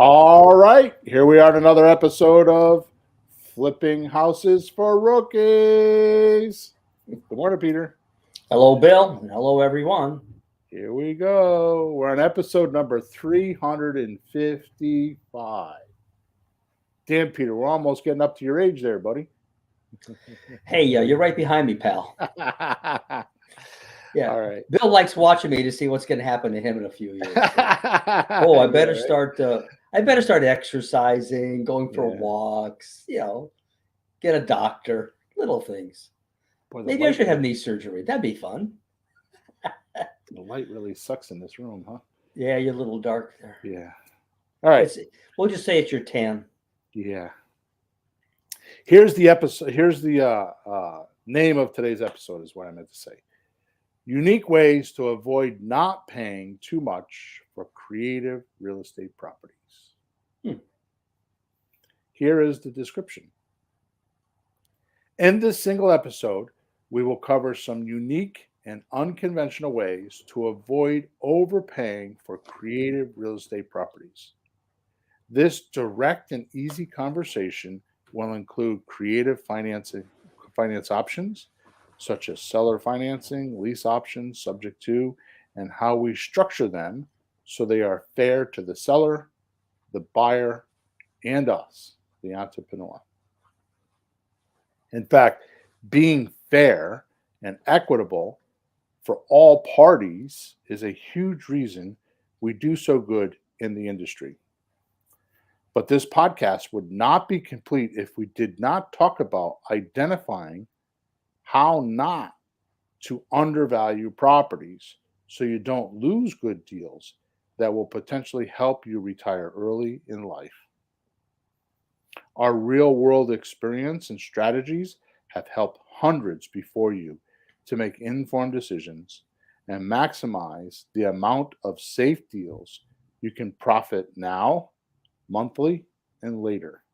All right, here we are in another episode of Flipping Houses for Rookies. Good morning, Peter. Hello, Bill. And hello, everyone. Here we go. We're on episode number 355. Damn, Peter, we're almost getting up to your age there, buddy. Hey, you're right behind me, pal. Yeah. All right. Bill likes watching me to see what's going to happen to him in a few years. So. I better start. I better start exercising, going for walks. Get a doctor. Little things. Boy, maybe I should have knee surgery. That'd be fun. The light really sucks in this room, huh? Yeah, you're a little dark there. Yeah. All right. We'll just say it's your tan. Yeah. Here's the episode. Here's the name of today's episode is what I meant to say. Unique ways to avoid not paying too much for creative real estate properties. Here is the description. In this single episode, we will cover some unique and unconventional ways to avoid overpaying for creative real estate properties. This direct and easy conversation will include creative finance options, such as seller financing, lease options, subject to, and how we structure them so they are fair to the seller, the buyer, and us, the entrepreneur. In fact, being fair and equitable for all parties is a huge reason we do so good in the industry. But this podcast would not be complete if we did not talk about identifying how not to undervalue properties so you don't lose good deals that will potentially help you retire early in life. Our real world experience and strategies have helped hundreds before you to make informed decisions and maximize the amount of safe deals you can profit now, monthly, and later.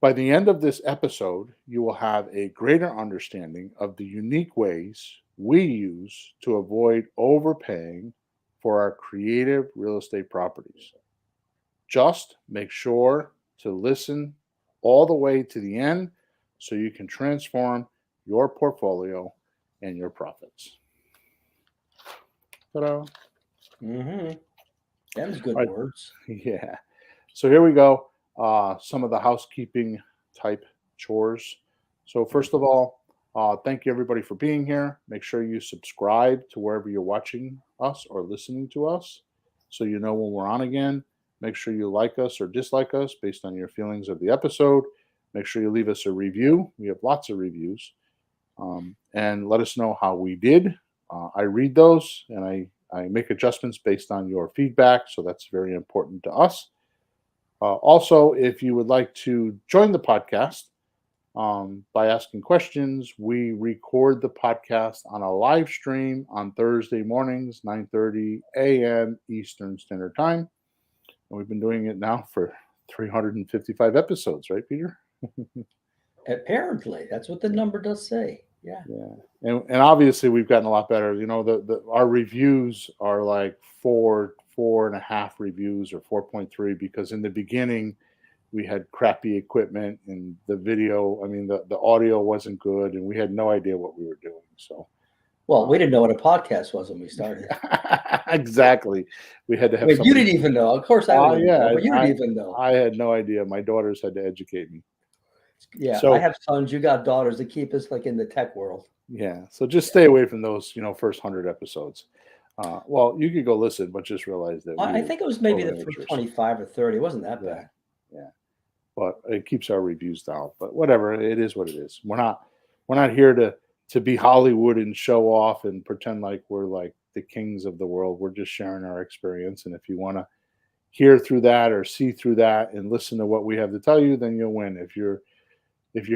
By the end of this episode, you will have a greater understanding of the unique ways we use to avoid overpaying for our creative real estate properties. Just make sure to listen all the way to the end so you can transform your portfolio and your profits. Ta-da. Them's good words. Yeah. So here we go. Some of the housekeeping type chores. So first of all, thank you everybody for being here. Make sure you subscribe to wherever you're watching us or listening to us so you know when we're on again. Make sure you like us or dislike us based on your feelings of the episode. Make sure you leave us a review. We have lots of reviews. And let us know how we did. I read those and I make adjustments based on your feedback. So that's very important to us. Also, if you would like to join the podcast by asking questions, we record the podcast on a live stream on Thursday mornings, 9:30 a.m. Eastern Standard Time. And we've been doing it now for 355 episodes, right, Peter? Apparently, that's what the number does say. Yeah. And obviously we've gotten a lot better. You know, our reviews are like 4.5 reviews or 4.3 because in the beginning we had crappy equipment and the video, the audio wasn't good and we had no idea what we were doing. So well, we didn't know what a podcast was when we started. Exactly. We had to have you didn't even know. Of course I wouldn't know, but you didn't even know. I had no idea. My daughters had to educate me. Yeah, so, I have sons. You got daughters that keep us like in the tech world. Yeah, so just stay away from those, first 100 episodes. Well, you could go listen, but just realize that I think it was maybe the first 25 or 30. It wasn't that bad. Yeah, but it keeps our reviews down. But whatever, it is what it is. We're not here to be Hollywood and show off and pretend like we're like the kings of the world. We're just sharing our experience, and if you want to hear through that or see through that and listen to what we have to tell you, then you'll win. If you're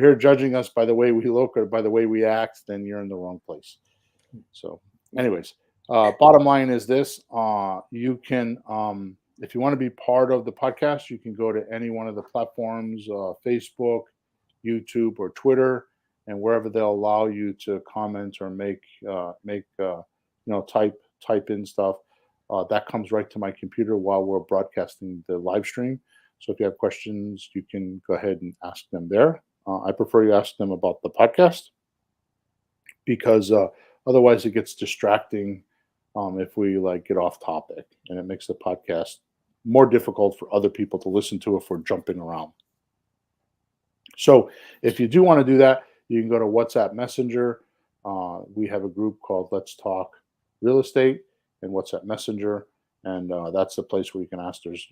here judging us by the way we look or by the way we act, then you're in the wrong place. So, anyways, bottom line is this: you can, if you want to be part of the podcast, you can go to any one of the platforms, Facebook, YouTube, or Twitter, and wherever they'll allow you to comment or type in stuff. That comes right to my computer while we're broadcasting the live stream. So if you have questions, you can go ahead and ask them there. I prefer you ask them about the podcast because otherwise it gets distracting if we like get off topic, and it makes the podcast more difficult for other people to listen to if we're jumping around. So if you do want to do that, you can go to WhatsApp Messenger. We have a group called Let's Talk Real Estate and WhatsApp Messenger, and that's the place where you can ask. There's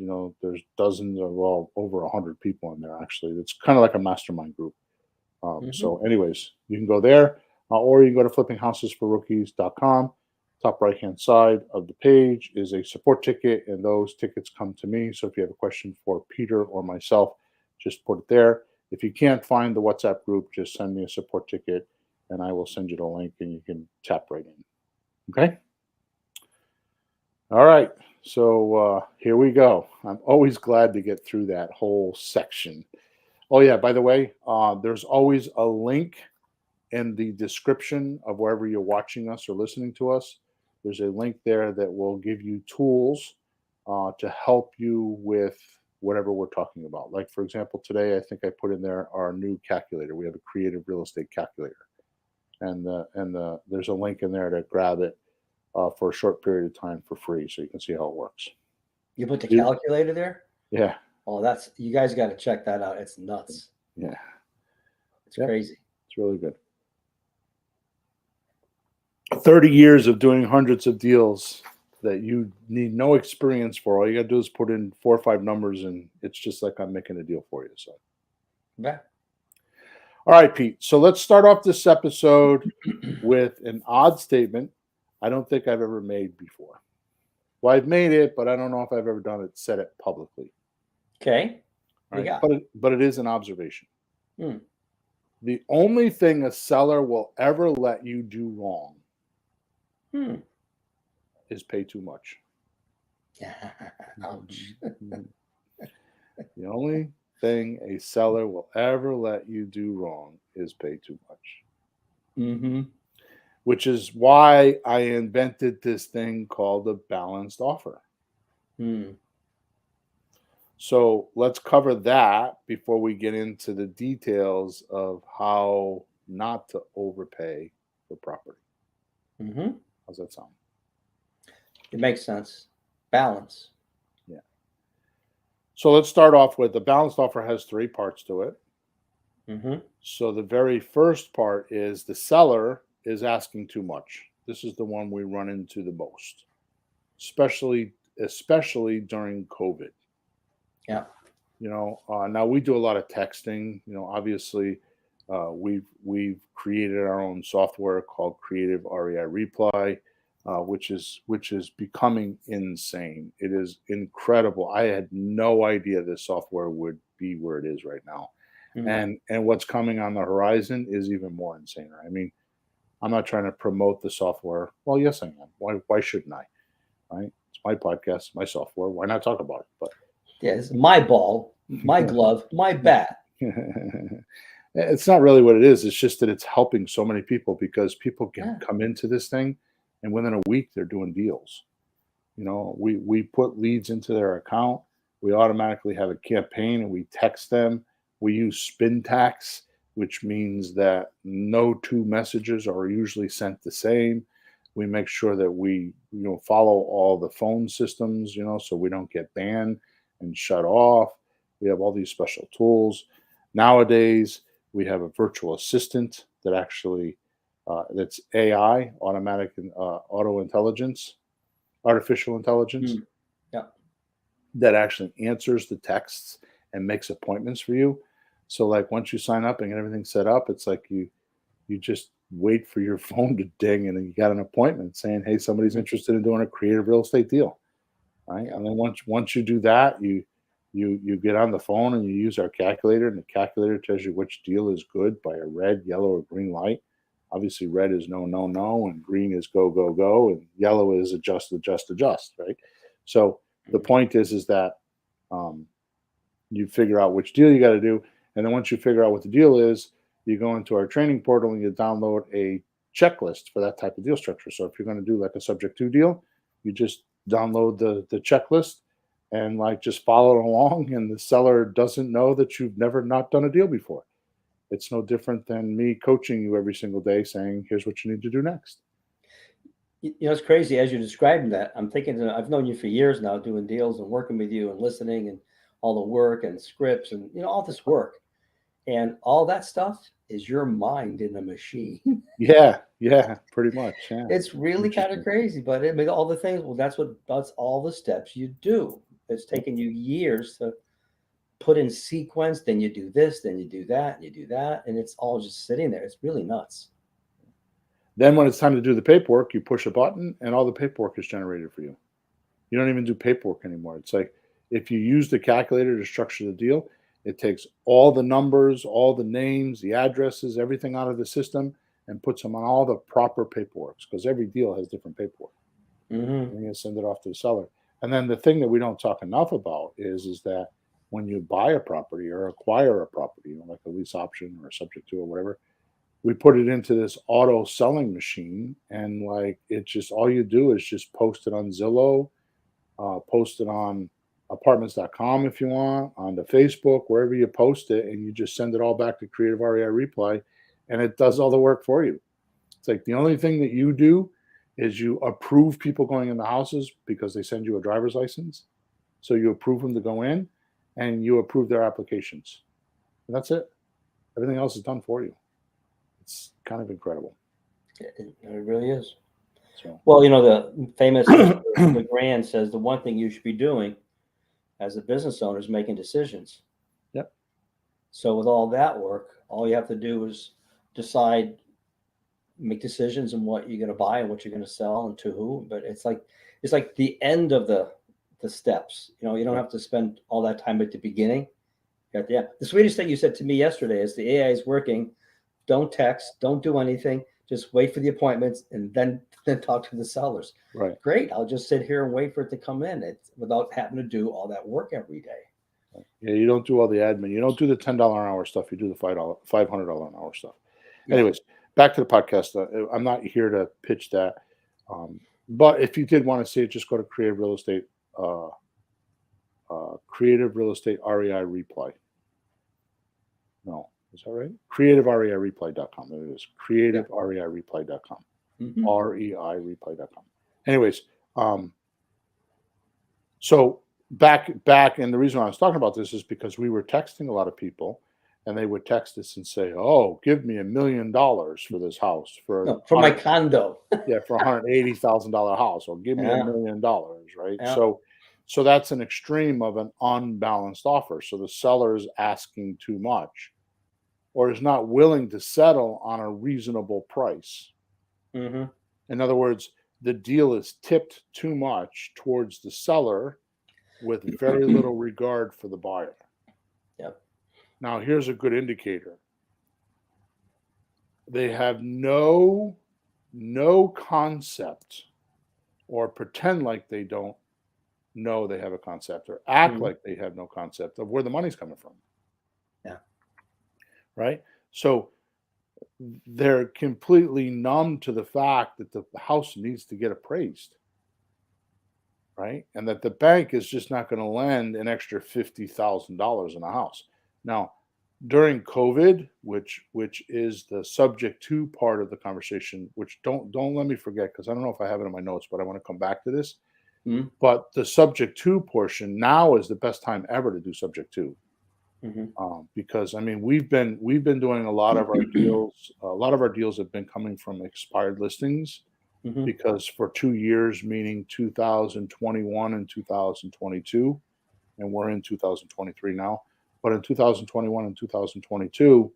dozens of, well, over 100 people in there actually. It's kind of like a mastermind group. Hmm. So anyways, you can go there, or you can go to flippinghouses4rookies.com. Top right hand side of the page is a support ticket, and those tickets come to me. So if you have a question for Peter or myself, just put it there. If you can't find the WhatsApp group, just send me a support ticket and I will send you the link and you can tap right in. Okay. All right. So here we go. I'm always glad to get through that whole section. Oh, yeah. By the way, there's always a link in the description of wherever you're watching us or listening to us. There's a link there that will give you tools to help you with whatever we're talking about. Like, for example, today I think I put in there our new calculator. We have a creative real estate calculator, and there's a link in there to grab it for a short period of time for free, so you can see how it works. You put the calculator there? Yeah, Oh, you guys got to check that out. It's nuts. yeah, It's crazy. It's really good. 30 years of doing hundreds of deals that you need no experience for. All you got to do is put in 4 or 5 numbers, and it's just like I'm making a deal for you. So, Yeah. all right, Pete. So let's start off this episode with an odd statement I don't think I've ever made before. Well, I've made it, but I don't know if I've ever said it publicly. Okay. Right? But it is an observation. Hmm. The only thing a seller will ever let you do wrong is pay too much. Ouch. The only thing a seller will ever let you do wrong is pay too much. Mm-hmm. Which is why I invented this thing called a balanced offer. So let's cover that before we get into the details of how not to overpay for property. Mm-hmm. How's that sound? It makes sense. Balance. Yeah. So let's start off with the balanced offer has 3 parts to it. Mm-hmm. So the very first part is the seller is asking too much. This is the one we run into the most, especially during COVID. Yeah. Now we do a lot of texting. Obviously, we've created our own software called Creative REI Reply, which is becoming insane. It is incredible. I had no idea this software would be where it is right now, and what's coming on the horizon is even more insane. I mean, I'm not trying to promote the software. Well, yes, I am. Why shouldn't I? Right? It's my podcast, my software. Why not talk about it? But yeah, it's my ball, my glove, my bat. It's not really what it is. It's just that it's helping so many people because people can come into this thing, and within a week they're doing deals. We put leads into their account. We automatically have a campaign, and we text them. We use spin tax, which means that no 2 messages are usually sent the same. We make sure that we follow all the phone systems, so we don't get banned and shut off. We have all these special tools. Nowadays, we have a virtual assistant that actually that's AI, automatic auto intelligence, artificial intelligence, Yeah. that actually answers the texts and makes appointments for you. So like once you sign up and get everything set up, it's like you just wait for your phone to ding and then you got an appointment saying, hey, somebody's interested in doing a creative real estate deal. Right. And then once you do that, you get on the phone and you use our calculator, and the calculator tells you which deal is good by a red, yellow, or green light. Obviously, red is no, no, no, and green is go, go, go, and yellow is adjust, adjust, adjust. Right. So the point is that you figure out which deal you got to do, and then once you figure out what the deal is, you go into our training portal and you download a checklist for that type of deal structure. So if you're going to do like a subject to deal, you just download the checklist and like just follow along, and the seller doesn't know that you've never not done a deal before. It's no different than me coaching you every single day saying, here's what you need to do next. It's crazy as you're describing that. I'm thinking I've known you for years now, doing deals and working with you and listening and all the work and scripts and all this work. And all that stuff is your mind in a machine. Yeah, pretty much. Yeah. It's really kind of Interesting. crazy, but I mean, all the things, well, that's all the steps you do. It's taken you years to put in sequence, then you do this, then you do that, and you do that, and it's all just sitting there. It's really nuts. Then when it's time to do the paperwork, you push a button and all the paperwork is generated for you. You don't even do paperwork anymore. It's like if you use the calculator to structure the deal, it takes all the numbers, all the names, the addresses, everything out of the system and puts them on all the proper paperwork because every deal has different paperwork. Mm-hmm. And you send it off to the seller. And then the thing that we don't talk enough about is that when you buy a property or acquire a property, like a lease option or a subject to or whatever, we put it into this auto selling machine, and like it just all you do is just post it on Zillow, post it on apartments.com if you want, on the Facebook, wherever you post it, and you just send it all back to Creative REI Reply, and it does all the work for you. It's like the only thing that you do is you approve people going in the houses because they send you a driver's license. So you approve them to go in and you approve their applications. And that's it. Everything else is done for you. It's kind of incredible. It really is. So, Well, the famous LeGrand says the one thing you should be doing as a business owner is making decisions. yep. So with all that work, all you have to do is decide, make decisions on what you're going to buy and what you're going to sell and to who. But it's like the end of the steps. You don't have to spend all that time at the beginning. Yeah. The sweetest thing you said to me yesterday is the AI is working. Don't text. Don't do anything. Just wait for the appointments and then talk to the sellers. Right. Great. I'll just sit here and wait for it to come in without having to do all that work every day. Yeah, you don't do all the admin. You don't do the $10 an hour stuff. You do the $500 an hour stuff. Yeah. Anyways, back to the podcast. I'm not here to pitch that, but if you did want to see it, just go to Creative Real Estate, Creative Real Estate REI Reply. No, is that right? CreativeREIReply.com. There it is. CreativeREIReply.com. Mm-hmm. REIReply.com. Anyways, so back, and the reason why I was talking about this is because we were texting a lot of people, and they would text us and say, "Oh, give me $1 million for this house for my condo." Yeah, for $180,000 house, or give me $1 million, right? Yeah. So that's an extreme of an unbalanced offer. So the seller is asking too much, or is not willing to settle on a reasonable price. Mm-hmm. In other words, the deal is tipped too much towards the seller with very little regard for the buyer. Yep. Now, here's a good indicator. They have no concept, or pretend like they don't know they have a concept, or act like they have no concept of where the money's coming from. Yeah. Right? So they're completely numb to the fact that the house needs to get appraised. Right? And that the bank is just not going to lend an extra $50,000 in a house. Now, during COVID, which is the subject to part of the conversation, which don't let me forget, because I don't know if I have it in my notes, but I want to come back to this. Mm-hmm. But the subject to portion now is the best time ever to do subject to. Mm-hmm. Because I mean we've been doing a lot of our deals. A lot of our deals have been coming from expired listings, because for 2 years, meaning 2021 and 2022, and we're in 2023 now. But in 2021 and 2022,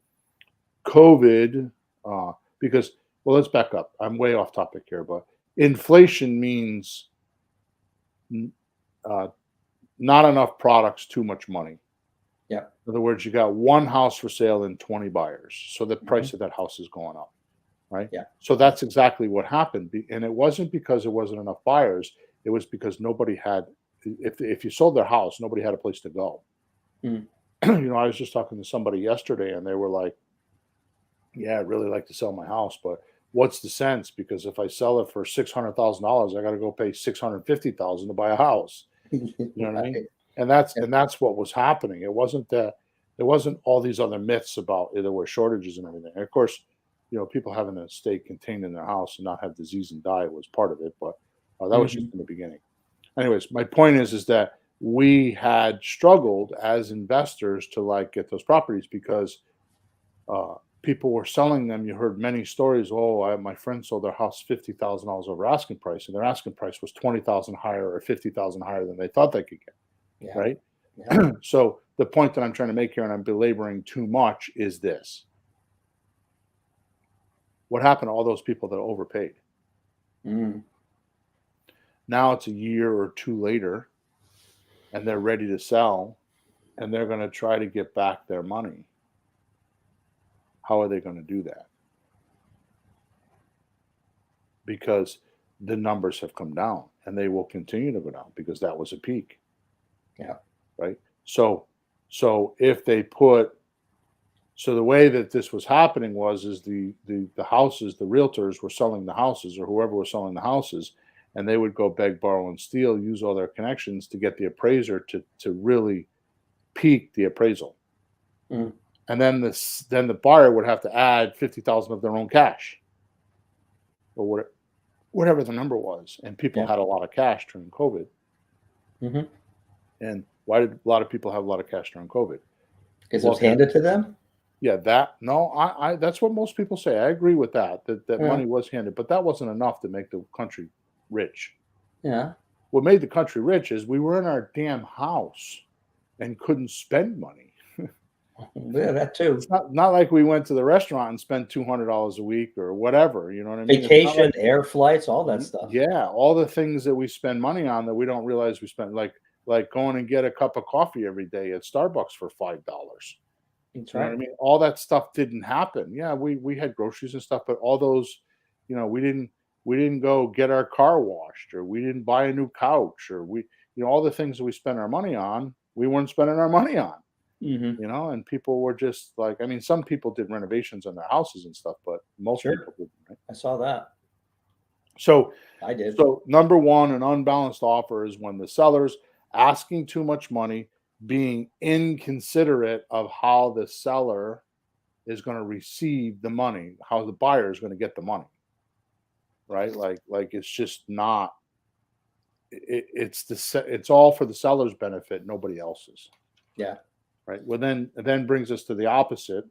COVID, because let's back up. I'm way off topic here, but inflation means not enough products, too much money. Yeah. In other words, you got one house for sale and 20 buyers. So the price of that house is going up, right? Yeah. So that's exactly what happened. And it wasn't because there wasn't enough buyers. It was because nobody had, if you sold their house, nobody had a place to go. Mm. I was just talking to somebody yesterday, and they were like, yeah, I'd really like to sell my house, but what's the sense? Because if I sell it for $600,000, I got to go pay $650,000 to buy a house. You know what I mean? Right. And that's what was happening. It wasn't that there wasn't all these other myths about there were shortages and everything. And of course, people having to stay contained in their house and not have disease and die was part of it, but that was just Mhm. in the beginning. Anyways, my point is that we had struggled as investors to like get those properties because people were selling them. You heard many stories. Oh, my friend sold their house $50,000 over asking price, and their asking price was 20,000 higher or 50,000 higher than they thought they could get. Yeah. Right. Yeah. So the point that I'm trying to make here, and I'm belaboring too much, is this: what happened to all those people that overpaid? Mm. Now it's a year or two later, and they're ready to sell, and they're going to try to get back their money. How are they going to do that? Because the numbers have come down, and they will continue to go down because that was a peak. Yeah. Right. So if they put so the way that this was happening is the houses, the realtors were selling the houses, or whoever was selling the houses, and they would go beg, borrow, and steal, use all their connections to get the appraiser to really peak the appraisal. Mm. And then the buyer would have to add 50,000 of their own cash, or whatever the number was. And people Yeah. had a lot of cash during COVID. Mhm. And why did a lot of people have a lot of cash during COVID? Because it Well, was handed to them? yeah, that no, I that's what most people say. I agree with that Yeah. money was handed, but that wasn't enough to make the country rich. Yeah. What made the country rich is we were in our damn house and couldn't spend money. Yeah, that too. It's not like we went to the restaurant and spent $200 a week or whatever. You know what I mean? It's not Vacation, like air flights, all that stuff. yeah, all the things that we spend money on that we don't realize we spend, like going and get a cup of coffee every day at Starbucks for $5. That's You know what I right. mean? All that stuff didn't happen. Yeah, we had groceries and stuff, but all those, we didn't go get our car washed, or we didn't buy a new couch, or all the things that we spend our money on, we weren't spending our money on. Mhm. And people were just like, I mean, some people did renovations on their houses and stuff, but most Sure. people didn't. Right? I saw that. So, I did. so number one, an unbalanced offer is when the seller's asking too much money, being inconsiderate of how the seller is going to receive the money, how the buyer is going to get the money, right? Like it's just not. It's all for the seller's benefit, nobody else's, Yeah. right? Well, then it then brings us to the opposite.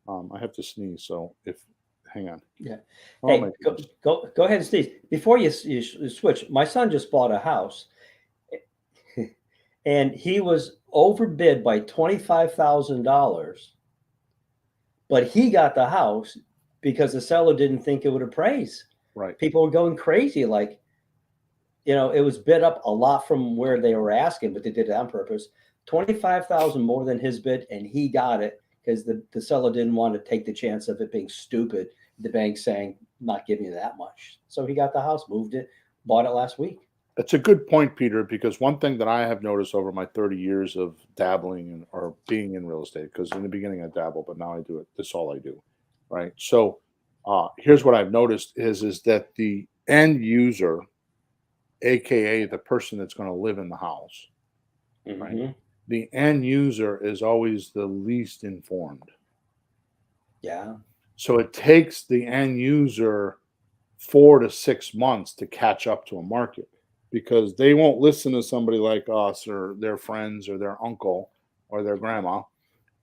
I have to sneeze, so if hang on. Yeah. Oh my Hey, go goodness. go go ahead and sneeze. Before you switch, my son just bought a house, and he was overbid by $25,000, but he got the house because the seller didn't think it would appraise. Right. People were going crazy, like, it was bid up a lot from where they were asking, but they did it on purpose. 25,000 more than his bid, and he got it because the seller didn't want to take the chance of it being stupid. The bank saying, not giving you that much. So he got the house, moved it, bought it last week. That's a good point, Peter, because one thing that I have noticed over my 30 years of dabbling or being in real estate, because in the beginning I dabbled, but now I do it. That's all I do. Right. So here's what I've noticed is that the end user, aka the person that's going to live in the house, right? Hmm. The end user is always the least informed. Yeah. So it takes the end user 4 to 6 months to catch up to a market because they won't listen to somebody like us or their friends or their uncle or their grandma.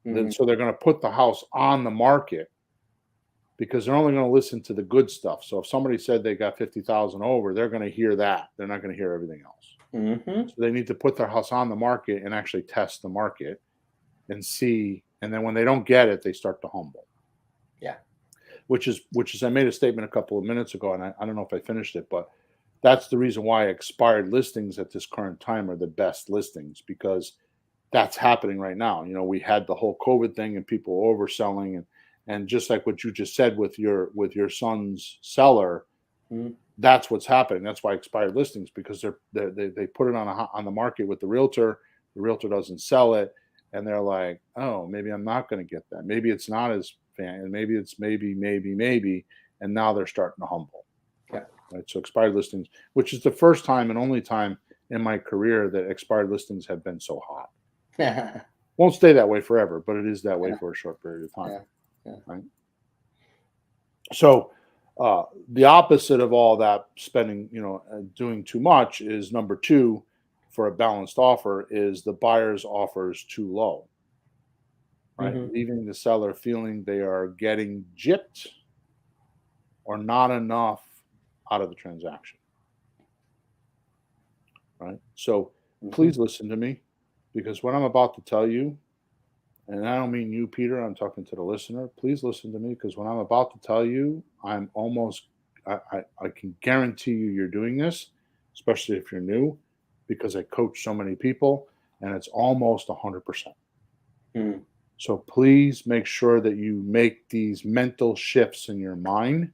Then Hmm. so they're going to put the house on the market because they're only going to listen to the good stuff. So if somebody said they got 50,000 over, they're going to hear that. They're not going to hear everything else. Hmm. So they need to put their house on the market and actually test the market and see. And then when they don't get it, they start to humble. Yeah. Which is I made a statement a couple of minutes ago, and I don't know if I finished it, but that's the reason why expired listings at this current time are the best listings because that's happening right now. We had the whole COVID thing and people overselling and just like what you just said with your son's seller, Hmm. that's what's happening. That's why expired listings because they put it on the market with the realtor doesn't sell it, and they're like, oh, maybe I'm not going to get that. Maybe it's not as fan, and maybe it's maybe, and now they're starting to humble. Yeah. Right. So expired listings, which is the first time and only time in my career that expired listings have been so hot. Yeah. Won't stay that way forever, but it is that way for a short period of time. Yeah. Yeah. Right. So the opposite of all that spending, doing too much is number two for a balanced offer is the buyer's offers too low. Right, Hmm. leaving the seller feeling they are getting gypped or not enough out of the transaction. Right. So Hmm. please listen to me because what I'm about to tell you, and I don't mean you, Peter, I'm talking to the listener. Please listen to me because what I'm about to tell you, I can guarantee you're doing this, especially if you're new, because I coach so many people and it's almost 100%. Mm. So please make sure that you make these mental shifts in your mind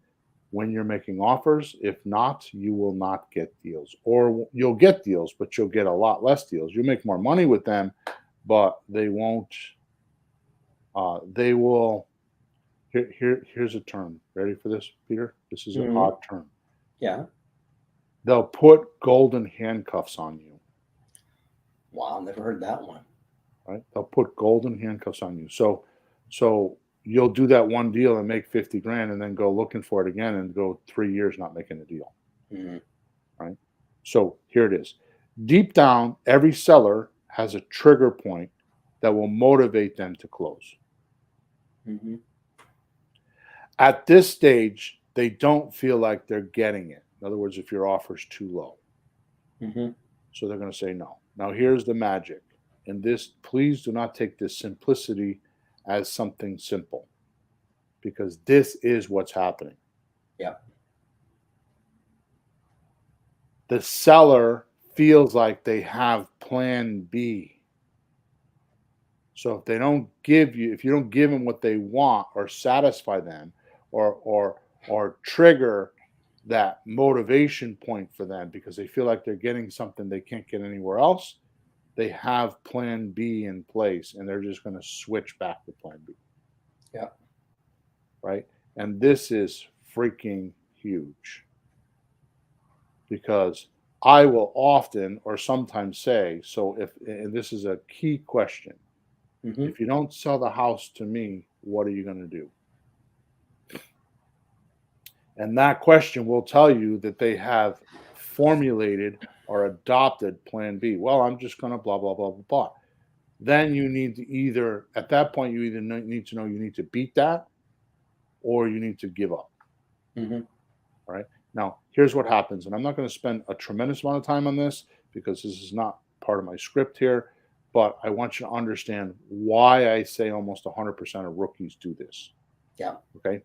when you're making offers. If not, you will not get deals, or you'll get deals, but you'll get a lot less deals. You'll make more money with them, but they won't. They will. Here's a term. Ready for this, Peter? This is a Hmm. hot term. Yeah. They'll put golden handcuffs on you. Wow. Never heard that one. Right? They'll put golden handcuffs on you. So you'll do that one deal and make 50 grand and then go looking for it again and go 3 years not making a deal. Hmm. Right? So here it is. Deep down, every seller has a trigger point that will motivate them to close. Hmm. At this stage, they don't feel like they're getting it. In other words, if your offer's too low. Hmm. So they're going to say no. Now, here's the magic. And this, please do not take this simplicity as something simple because this is what's happening. Yeah. The seller feels like they have plan B. So if you don't give them what they want or satisfy them or trigger that motivation point for them because they feel like they're getting something they can't get anywhere else, they have plan B in place and they're just going to switch back to plan B. Yeah. Right? And this is freaking huge because I will often or sometimes say, so if, and this is a key question, Hmm. if you don't sell the house to me, what are you going to do? And that question will tell you that they have formulated or adopted plan B. Well, I'm just going to blah, blah, blah, blah, blah. Then you need to either, at that point, you either need to know you need to beat that or you need to give up. Hmm. All right. Now, here's what happens. And I'm not going to spend a tremendous amount of time on this because this is not part of my script here. But I want you to understand why I say almost 100% of rookies do this. Yeah. Okay.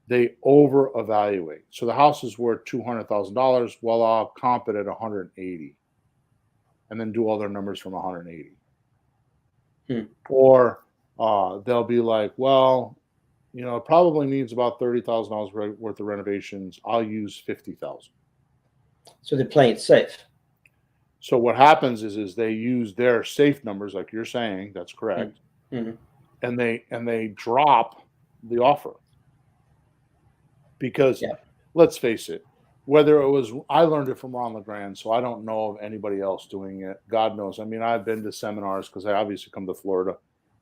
They over evaluate. So the house is worth $200,000. Well, I'll comp it at 180 and then do all their numbers from 180. Hmm. Or they'll be like, well, it probably needs about $30,000 worth of renovations. I'll use 50,000. So they're playing it safe. So what happens is they use their safe numbers, like you're saying, that's correct, Hmm. and they drop the offer because Yeah. let's face it, whether it was I learned it from Ron LeGrand, so I don't know of anybody else doing it. God knows. I mean, I've been to seminars because I obviously come to Florida,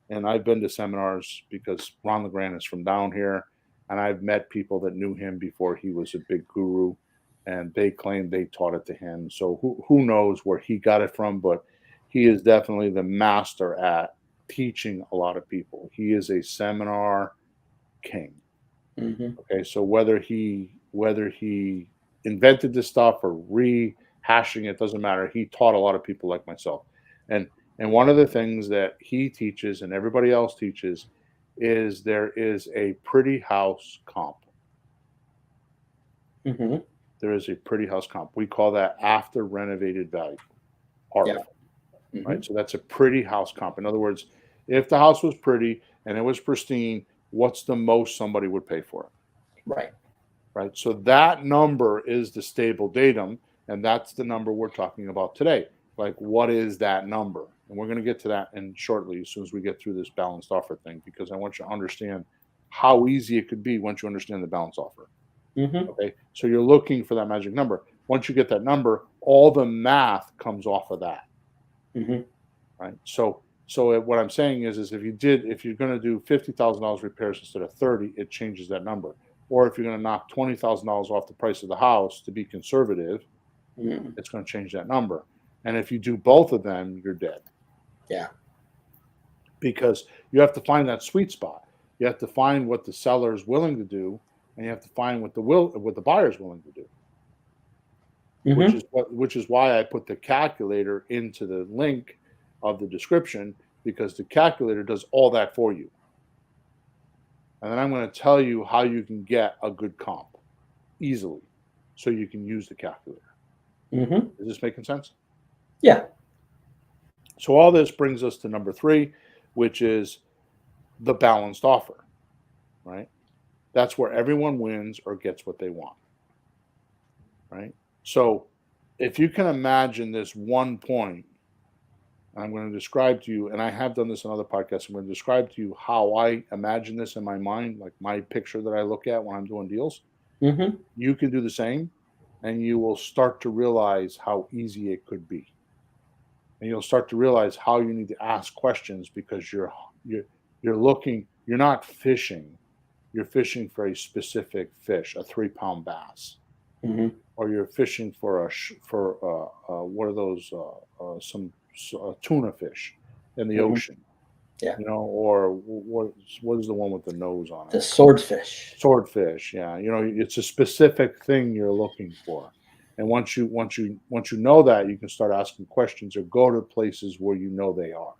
and I've been to seminars because Ron LeGrand is from down here, and I've met people that knew him before he was a big guru, and they claim they taught it to him. So who knows where he got it from, but he is definitely the master at teaching a lot of people. He is a seminar king. Hmm. Okay, so whether he invented this stuff or rehashing it doesn't matter. He taught a lot of people like myself, and one of the things that he teaches and everybody else teaches is there is a pretty house comp. Hmm. There is a pretty house comp. We call that after renovated value, ARV, Yeah. Hmm. right? So that's a pretty house comp. In other words, if the house was pretty and it was pristine, what's the most somebody would pay for it? Right. Right? So that number is the stable datum, and that's the number we're talking about today. Like, what is that number? And we're going to get to that in shortly as soon as we get through this balanced offer thing, because I want you to understand how easy it could be once you understand the balanced offer. Mm-hmm. Okay. So you're looking for that magic number. Once you get that number, all the math comes off of that. Mm-hmm. Right. So what I'm saying is if you're going to do $50,000 repairs instead of 30, it changes that number. Or if you're going to knock $20,000 off the price of the house to be conservative, Mm. it's going to change that number. And if you do both of them, you're dead Yeah. because you have to find that sweet spot. You have to find what the seller is willing to do, and you have to find what the buyer is willing to do. Mm-hmm. Which is why I put the calculator into the link of the description, because the calculator does all that for you. And then I'm going to tell you how you can get a good comp easily so you can use the calculator. Mm-hmm. Is this making sense? Yeah. So all this brings us to number 3, which is the balanced offer, right? That's where everyone wins or gets what they want, right? So if you can imagine this one point, I'm going to describe to you, and I have done this on other podcasts. I'm going to describe to you how I imagine this in my mind, like my picture that I look at when I'm doing deals. Mm-hmm. You can do the same, and you will start to realize how easy it could be. And you'll start to realize how you need to ask questions because you're looking, you're not fishing, you're fishing for a specific fish, a 3-pound bass, Mm-hmm. or you're fishing for what are those some tuna fish in the Mm-hmm. ocean, Yeah. or what is the one with the nose on The it? swordfish. Swordfish. Yeah, it's a specific thing you're looking for, and once you know that, you can start asking questions or go to places where you know they are.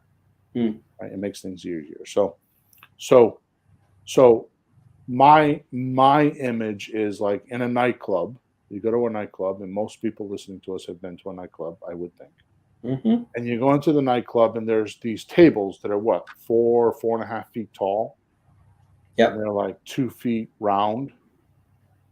Mm. Right? It makes things easier. So so my image is like in a nightclub. You go to a nightclub, and most people listening to us have been to a nightclub, I would think. Mm-hmm. And you go into the nightclub, and there's these tables that are what, 4.5 feet tall, and Yep. they're like 2 feet round,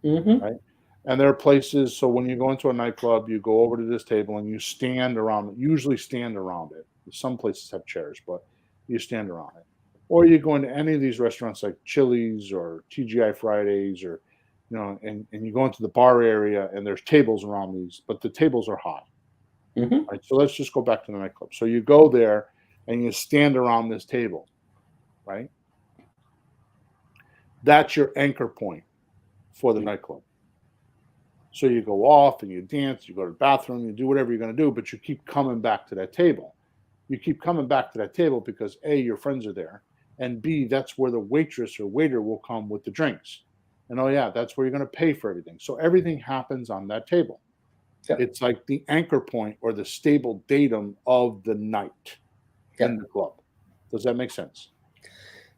Mm-hmm. right? And there are places. So when you go into a nightclub, you go over to this table and you stand around it. Usually stand around it. Some places have chairs, but you stand around it. Or you go into any of these restaurants like Chili's or TGI Fridays, or and you go into the bar area, and there's tables around these, but the tables are high. Mm-hmm. Right. So let's just go back to the nightclub. So you go there and you stand around this table, right? That's your anchor point for the nightclub. So you go off and you dance, you go to the bathroom, you do whatever you're going to do, but you keep coming back to that table. You keep coming back to that table because A, your friends are there, and B, that's where the waitress or waiter will come with the drinks. And oh, yeah, that's where you're going to pay for everything. So everything happens on that table. Yep. It's like the anchor point or the stable datum of the night in Yep. the club. Does that make sense?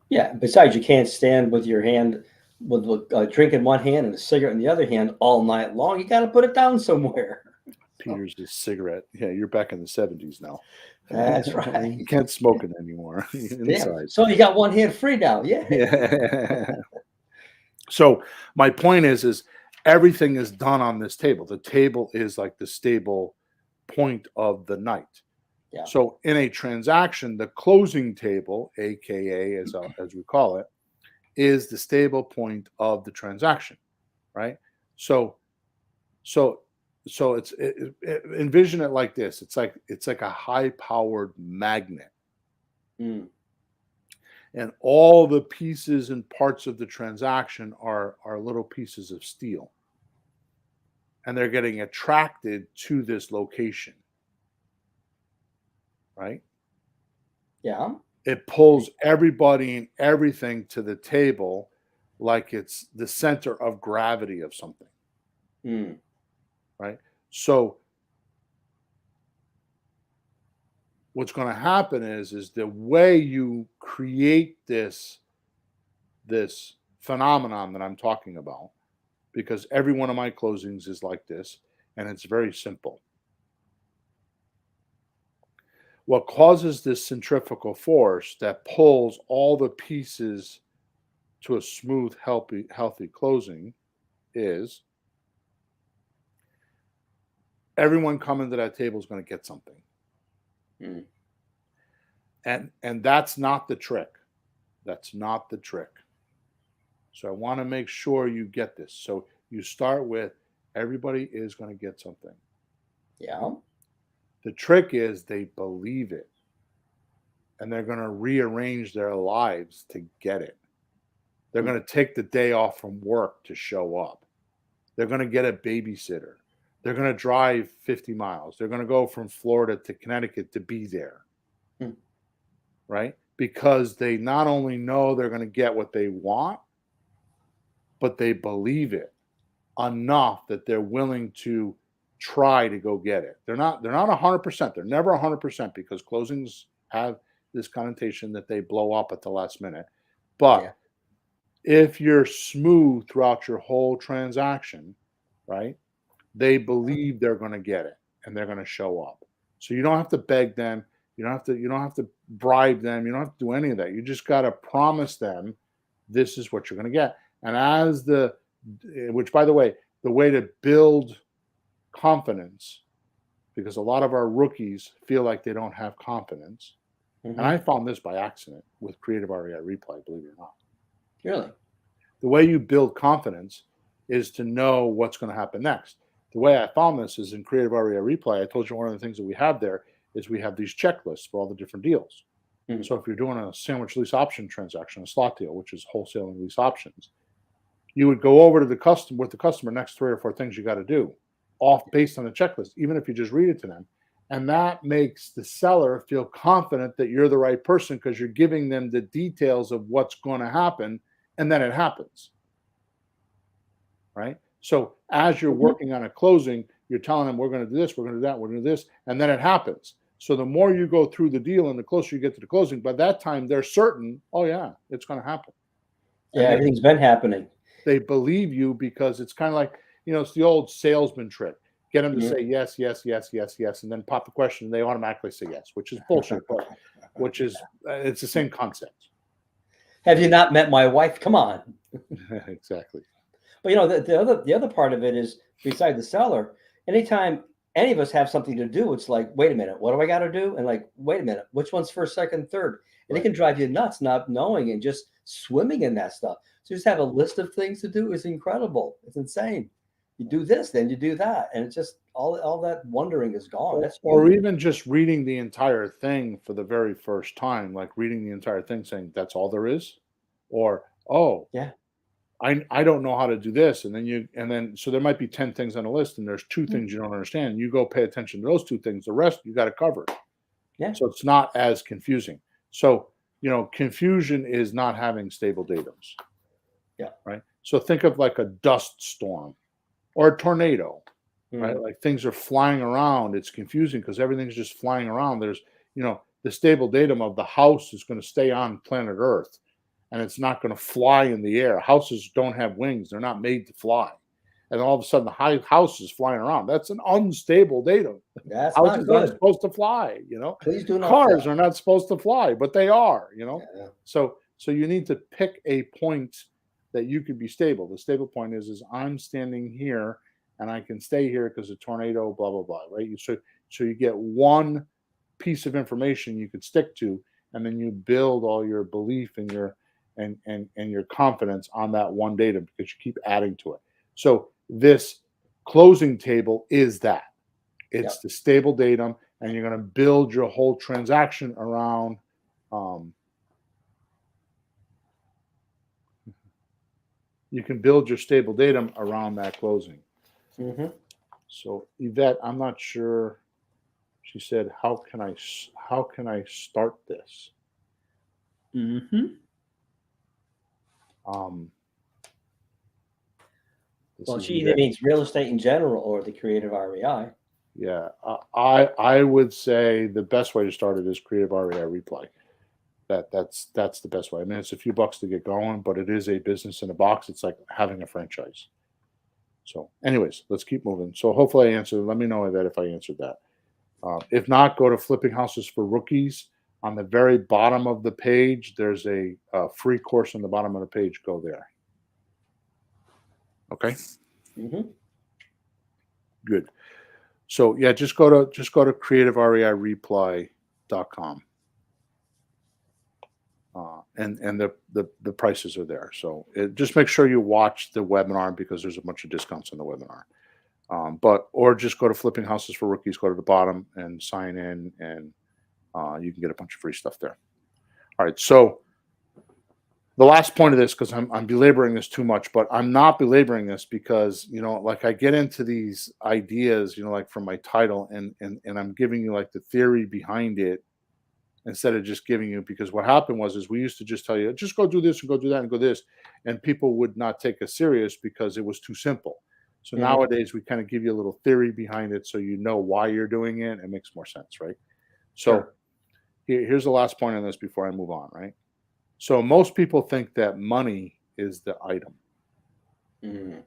Yeah. Besides, you can't stand with your hand with a drink in one hand and a cigarette in the other hand all night long. You got to put it down somewhere. So, Peter's a cigarette. Yeah, you're back in the 70s now. that's right. You can't smoke it anymore Damn. inside. So you got one hand free now. Yeah. Yeah. So my point is everything is done on this table. The table is like the stable point of the night. Yeah. So in a transaction, the closing table, aka as we call it, is the stable point of the transaction, right? So so envision it like this. It's like a high-powered magnet, Mm. and all the pieces and parts of the transaction are little pieces of steel, and they're getting attracted to this location, right? Yeah. It pulls everybody and everything to the table like it's the center of gravity of something, Mm. right? So what's going to happen is the way you create this phenomenon that I'm talking about, because every one of my closings is like this, and it's very simple. What causes this centrifugal force that pulls all the pieces to a smooth, healthy closing is everyone coming to that table is going to get something. Mm. And that's not the trick. That's not the trick. So I want to make sure you get this. So you start with everybody is going to get something. Yeah. The trick is they believe it and they're going to rearrange their lives to get it. They're going to take the day off from work to show up. They're going to get a babysitter. They're going to drive 50 miles. They're going to go from Florida to Connecticut to be there. Hmm. Right? Because they not only know they're going to get what they want, but they believe it enough that they're willing to try to go get it. They're not 100%. They're never 100% because closings have this connotation that they blow up at the last minute. But Yeah. if you're smooth throughout your whole transaction, right? They believe they're going to get it and they're going to show up. So you don't have to beg them. You don't have to bribe them. You don't have to do any of that. You just got to promise them this is what you're going to get. And which by the way to build confidence, because a lot of our rookies feel like they don't have confidence. Mm-hmm. And I found this by accident with Creative REI Replay, believe it or not. Really? The way you build confidence is to know what's going to happen next. The way I found this is in Creative REI Replay. I told you one of the things that we have there is we have these checklists for all the different deals. Mm-hmm. So if you're doing a sandwich lease option transaction, a slot deal, which is wholesaling lease options, you would go over to the customer with the customer next 3 or 4 things you got to do off based on the checklist, even if you just read it to them. And that makes the seller feel confident that you're the right person because you're giving them the details of what's going to happen, and then it happens. Right? So as you're working on a closing, you're telling them, we're going to do this, we're going to do that, we're going to do this, and then it happens. So the more you go through the deal and the closer you get to the closing, by that time they're certain, oh yeah, it's going to happen. Yeah, everything's been happening. They believe you because it's kind of like, it's the old salesman trick. Get them to say yes, yes, yes, yes, yes, and then pop the question and they automatically say yes, which is bullshit, but it's the same concept. Have you not met my wife? Come on. Exactly. But the other part of it is, beside the seller, anytime any of us have something to do, it's like, wait a minute, what do I got to do? And like, wait a minute, which one's first, second, third? And it can drive you nuts not knowing and just swimming in that stuff. So just have a list of things to do is incredible. It's insane. You do this, then you do that, and it's just all that wondering is gone. Or even just reading the entire thing for the very first time, like reading the entire thing, saying that's all there is, or yeah. I don't know how to do this. And then so there might be 10 things on the list and there's 2 things you don't understand. You go pay attention to those 2 things. The rest you got to cover. Yeah. So it's not as confusing. So, confusion is not having stable datums. Yeah. Right. So think of like a dust storm or a tornado, right? Like things are flying around. It's confusing because everything's just flying around. There's, the stable datum of the house is going to stay on planet Earth. And it's not going to fly in the air. Houses don't have wings. They're not made to fly. And all of a sudden, the house is flying around. That's an unstable datum. That's Houses not good. aren't supposed to fly, Please do not. Cars are not supposed to fly, but they are, Yeah. So you need to pick a point that you could be stable. The stable point is I'm standing here and I can stay here because a tornado, blah, blah, blah, right? So you get one piece of information you could stick to, and then you build all your belief and your your confidence on that one data because you keep adding to it. So this closing table is that. It's the stable datum, and you're going to build your whole transaction around you can build your stable datum around that closing. Mm-hmm. So Yvette, I'm not sure. She said, how can I start this? Mm-hmm. Well, she either means real estate in general or the Creative REI. Yeah, I would say the best way to start it is Creative REI Replay. That's the best way. I mean, it's a few bucks to get going, but it is a business in a box. It's like having a franchise. So, anyways, let's keep moving. So, hopefully, I answered. Let me know that if I answered that. If not, go to Flipping Houses for Rookies. On the very bottom of the page, there's a free course on the bottom of the page. Go there. Okay. Mm-hmm. Good. So yeah, just go to creativereireplay.com. and the prices are there. So just make sure you watch the webinar because there's a bunch of discounts on the webinar. Or just go to Flipping Houses for Rookies, go to the bottom and sign in, and you can get a bunch of free stuff there. All right. So the last point of this, because I'm belaboring this too much, but I'm not belaboring this because, like I get into these ideas, like from my title, and I'm giving you like the theory behind it instead of just giving you, because what happened is we used to just tell you, just go do this and go do that and go this, and people would not take us serious because it was too simple. So Mhm. nowadays we kind of give you a little theory behind it so you know why you're doing it. It makes more sense, right? So Sure. here's the last point on this before I move on, right? So most people think that money is the item Mhm.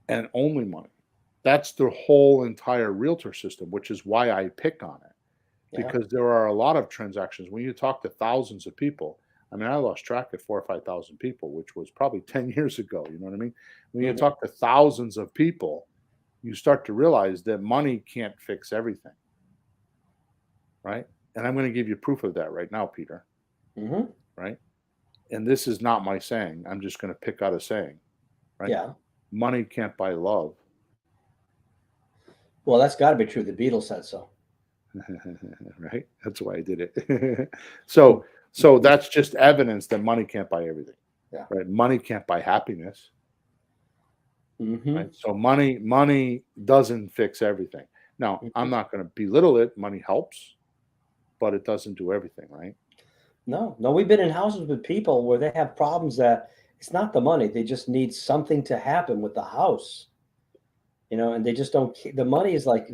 and only money. That's the whole entire realtor system, which is why I pick on it, Yeah. because there are a lot of transactions. When you talk to thousands of people, I mean, I lost track of 4 or 5,000 people, which was probably 10 years ago. You know what I mean? When you Mhm. talk to thousands of people, you start to realize that money can't fix everything, right? And I'm going to give you proof of that right now, Peter, Mhm. right? And this is not my saying. I'm just going to pick out a saying, right? Yeah. Money can't buy love. Well, that's got to be true. The Beatles said so. Right? That's why I did it. So that's just evidence that money can't buy everything, Yeah. right? Money can't buy happiness, right? Mhm. So money doesn't fix everything. Now, I'm Mhm. not going to belittle it. Money helps, but it doesn't do everything, right? No, no, we've been in houses with people where they have problems that it's not the money. They just need something to happen with the house, and they just don't. The money is like,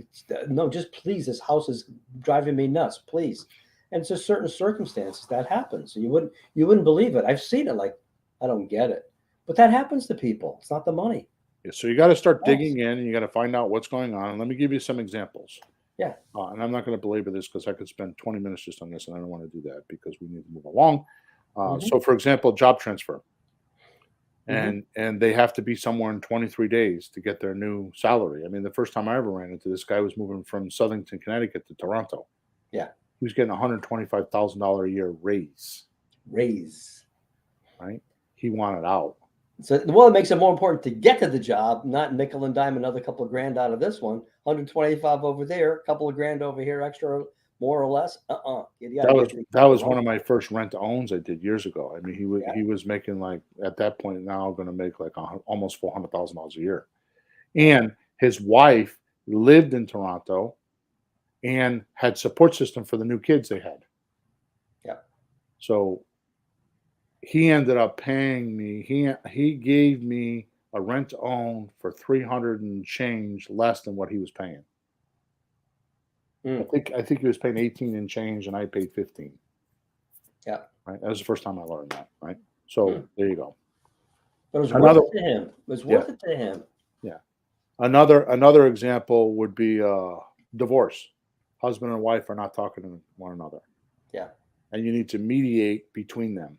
no, just please. This house is driving me nuts. Please, and it's just certain circumstances that happens. You wouldn't believe it. I've seen it. Like, I don't get it, but that happens to people. It's not the money. Yeah, so you got to start Yes. digging in and you got to find out what's going on. And let me give you some examples. Yeah. And I'm not going to belabor this because I could spend 20 minutes just on this, and I don't want to do that because we need to move along. Hmm. So, for example, job transfer. Hmm. And they have to be somewhere in 23 days to get their new salary. I mean, the first time I ever ran into this guy was moving from Southington, Connecticut to Toronto. Yeah. He was getting $125,000 a year raise, Raise. right? He wanted out. So, well, it makes it more important to get to the job, not nickel and dime another couple of grand out of this one. 125 over there, a couple of grand over here, extra, more or less. You got to That get was to the that the was one money. of my first rent to owns I did years ago. I mean, Yeah. he was making like at that point now going to make like almost $400,000 a year, Yeah. and his wife lived in Toronto and had support system for the new kids they had. Yeah. So he ended up paying me. He gave me a rent to own for 300 and change less than what he was paying. Mm, I think he was paying 18 and change, and I paid 15. yeah. Right, that was the first time I learned that. Right, Mm. so there you go. But it was worth Another, it to him. It was yeah, worth it to him. yeah. Another example would be divorce. Husband and wife are not talking to one another, Yeah. and you need to mediate between them.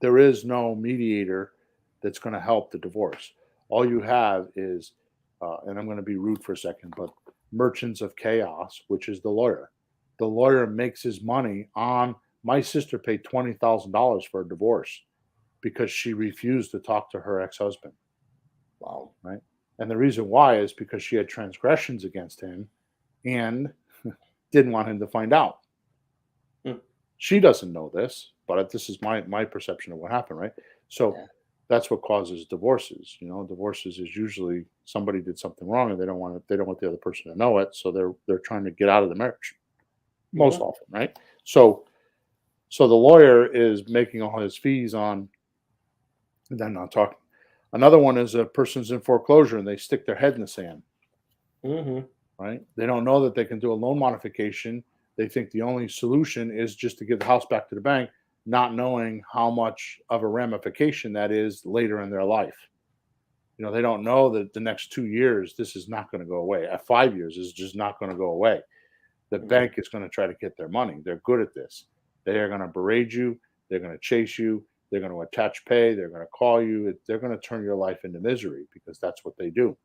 There is no mediator that's going to help the divorce. All you have is, and I'm going to be rude for a second, but merchants of chaos, which is the lawyer. The lawyer makes his money on. My sister paid $20,000 for a divorce because she refused to talk to her ex-husband, Wow. right? And the reason why is because she had transgressions against him and didn't want him to find out. Mm, She doesn't know this, but this is my perception of what happened, right? So yeah. that's what causes divorces. Divorces is usually somebody did something wrong and they don't want the other person to know it, so they're trying to get out of the marriage most Hmm. often, right? So the lawyer is making all his fees on them not talking. Another one is a person's in foreclosure and they stick their head in the sand, Hmm. right? They don't know that they can do a loan modification. They think the only solution is just to give the house back to the bank, not knowing how much of a ramification that is later in their life. They don't know that the next 2 years, this is not going to go away. At 5 years, this is just not going to go away. The Hmm. bank is going to try to get their money. They're good at this. They are going to berate you. They're going to chase you. They're going to attach pay. They're going to call you. They're going to turn your life into misery because that's what they do,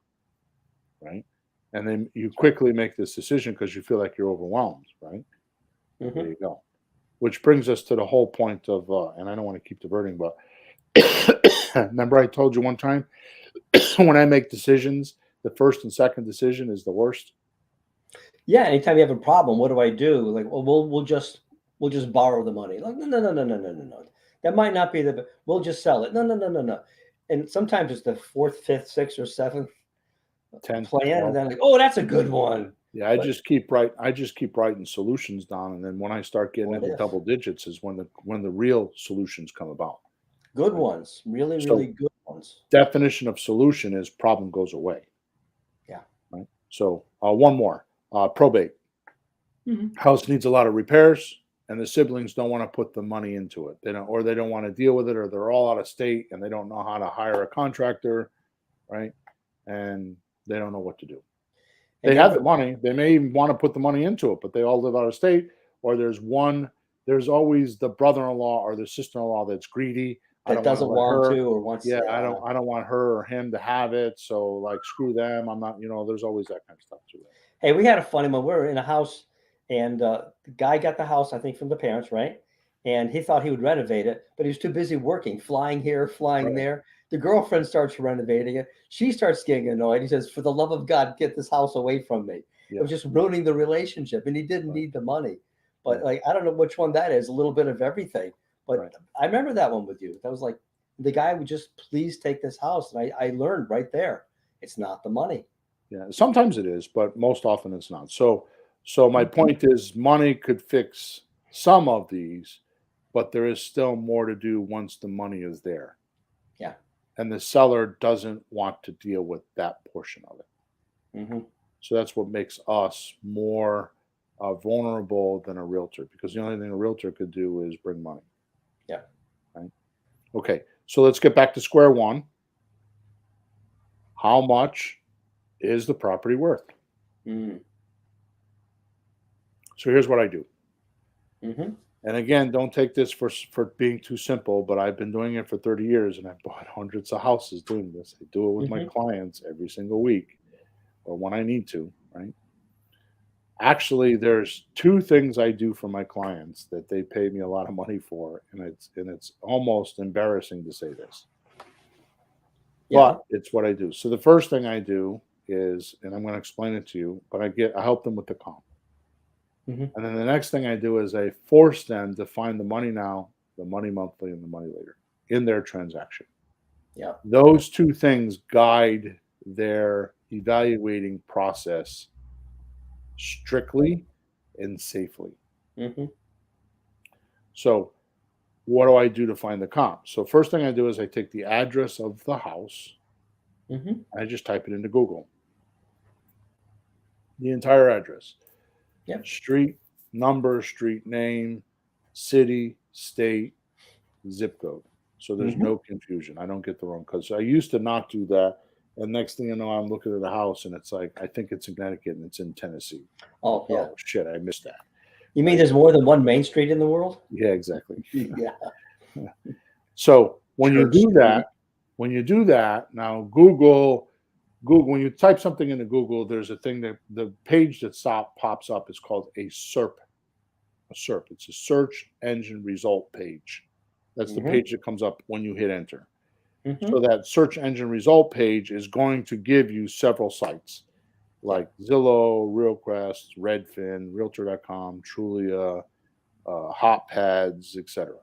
right? And then you Right. quickly make this decision because you feel like you're overwhelmed, right? There Hmm. you go. which brings us to the whole point of, and I don't want to keep diverting, but remember I told you one time when I make decisions, the first and second decision is the worst. Yeah, anytime you have a problem, what do I do? Like, well, we'll just borrow the money. Like, no, no, no, no, no, no, no, no. That might not be we'll just sell it. No, no, no, no, no. And sometimes it's the fourth, fifth, sixth, or seventh 10, plan, and 12. then like, oh, that's a good one. Yeah, I But just keep writing solutions down, and then when I start getting what into if? double digits is when the real solutions come about. Good Right? ones, really, really So good ones. definition of solution is problem goes away. Yeah. Right. So one more probate. Hmm. House needs a lot of repairs, and the siblings don't want to put the money into it. They don't want to deal with it, or they're all out of state and they don't know how to hire a contractor, right? And they don't know what to do. And They you have the ever money. They may even want to put the money into it, but they all live out of state. Or there's always the brother-in-law or the sister-in-law that's greedy. I that don't want to doesn't let want her. to or wants, Yeah, yeah. I don't want her or him to have it. So like screw them. I'm not, there's always that kind of stuff too. Hey, we had a funny one. We were in a house, and the guy got the house, I think, from the parents, right? And he thought he would renovate it, but he was too busy working, flying here, flying Right. there. The girlfriend starts renovating it. She starts getting annoyed. He says, "For the love of God, get this house away from me." It Yeah. was just ruining the relationship, and he didn't Right. need the money. Yeah. But like, I don't know which one that is. A little bit of everything. But Right. I remember that one with you. That was like the guy would just please take this house, and I learned right there, it's not the money. Yeah. Sometimes it is, but most often it's not. So my Mhm. point is money could fix some of these, but there is still more to do once the money is there. Yeah. And the seller doesn't want to deal with that portion of it. Hmm. So that's what makes us more vulnerable than a realtor, because the only thing a realtor could do is bring money. Yeah. Right? Okay, so let's get back to square one. How much is the property worth? Mm. So here's what I do. Hmm. And again, don't take this for being too simple, but I've been doing it for 30 years and I've bought hundreds of houses doing this. I do it with my Hmm. clients every single week or when I need to, right? Actually, there's two things I do for my clients that they pay me a lot of money for, and it's almost embarrassing to say this, Yeah. but it's what I do. So the first thing I do is, and I'm going to explain it to you, but I help them with the comp. Hmm. And then the next thing I do is I force them to find the money now, the money monthly, and the money later in their transaction. Yeah. Those two things guide their evaluating process strictly and safely. Hmm. So, what do I do to find the comp? So, first thing I do is I take the address of the house Hmm. and I just type it into Google, the entire address, Yep. street number, street name, city, state, zip code. So there's Hmm. no confusion. I don't get the wrong because I used to not do that. And next thing you know, I'm looking at a house and it's like, I think it's in Connecticut and it's in Tennessee. Oh, yeah. Oh shit, I missed that. You mean Right. there's more than one Main Street in the world? Yeah, exactly. Yeah. So Church Street. when you do that, now Google, when you type something into Google, there's a thing that the page that pops up is called a SERP. A SERP. It's a search engine result page. That's the Hmm. page that comes up when you hit enter. So Hmm. that search engine result page is going to give you several sites Yeah. like Zillow, RealQuest, Redfin, Realtor.com, Trulia, HotPads, etc.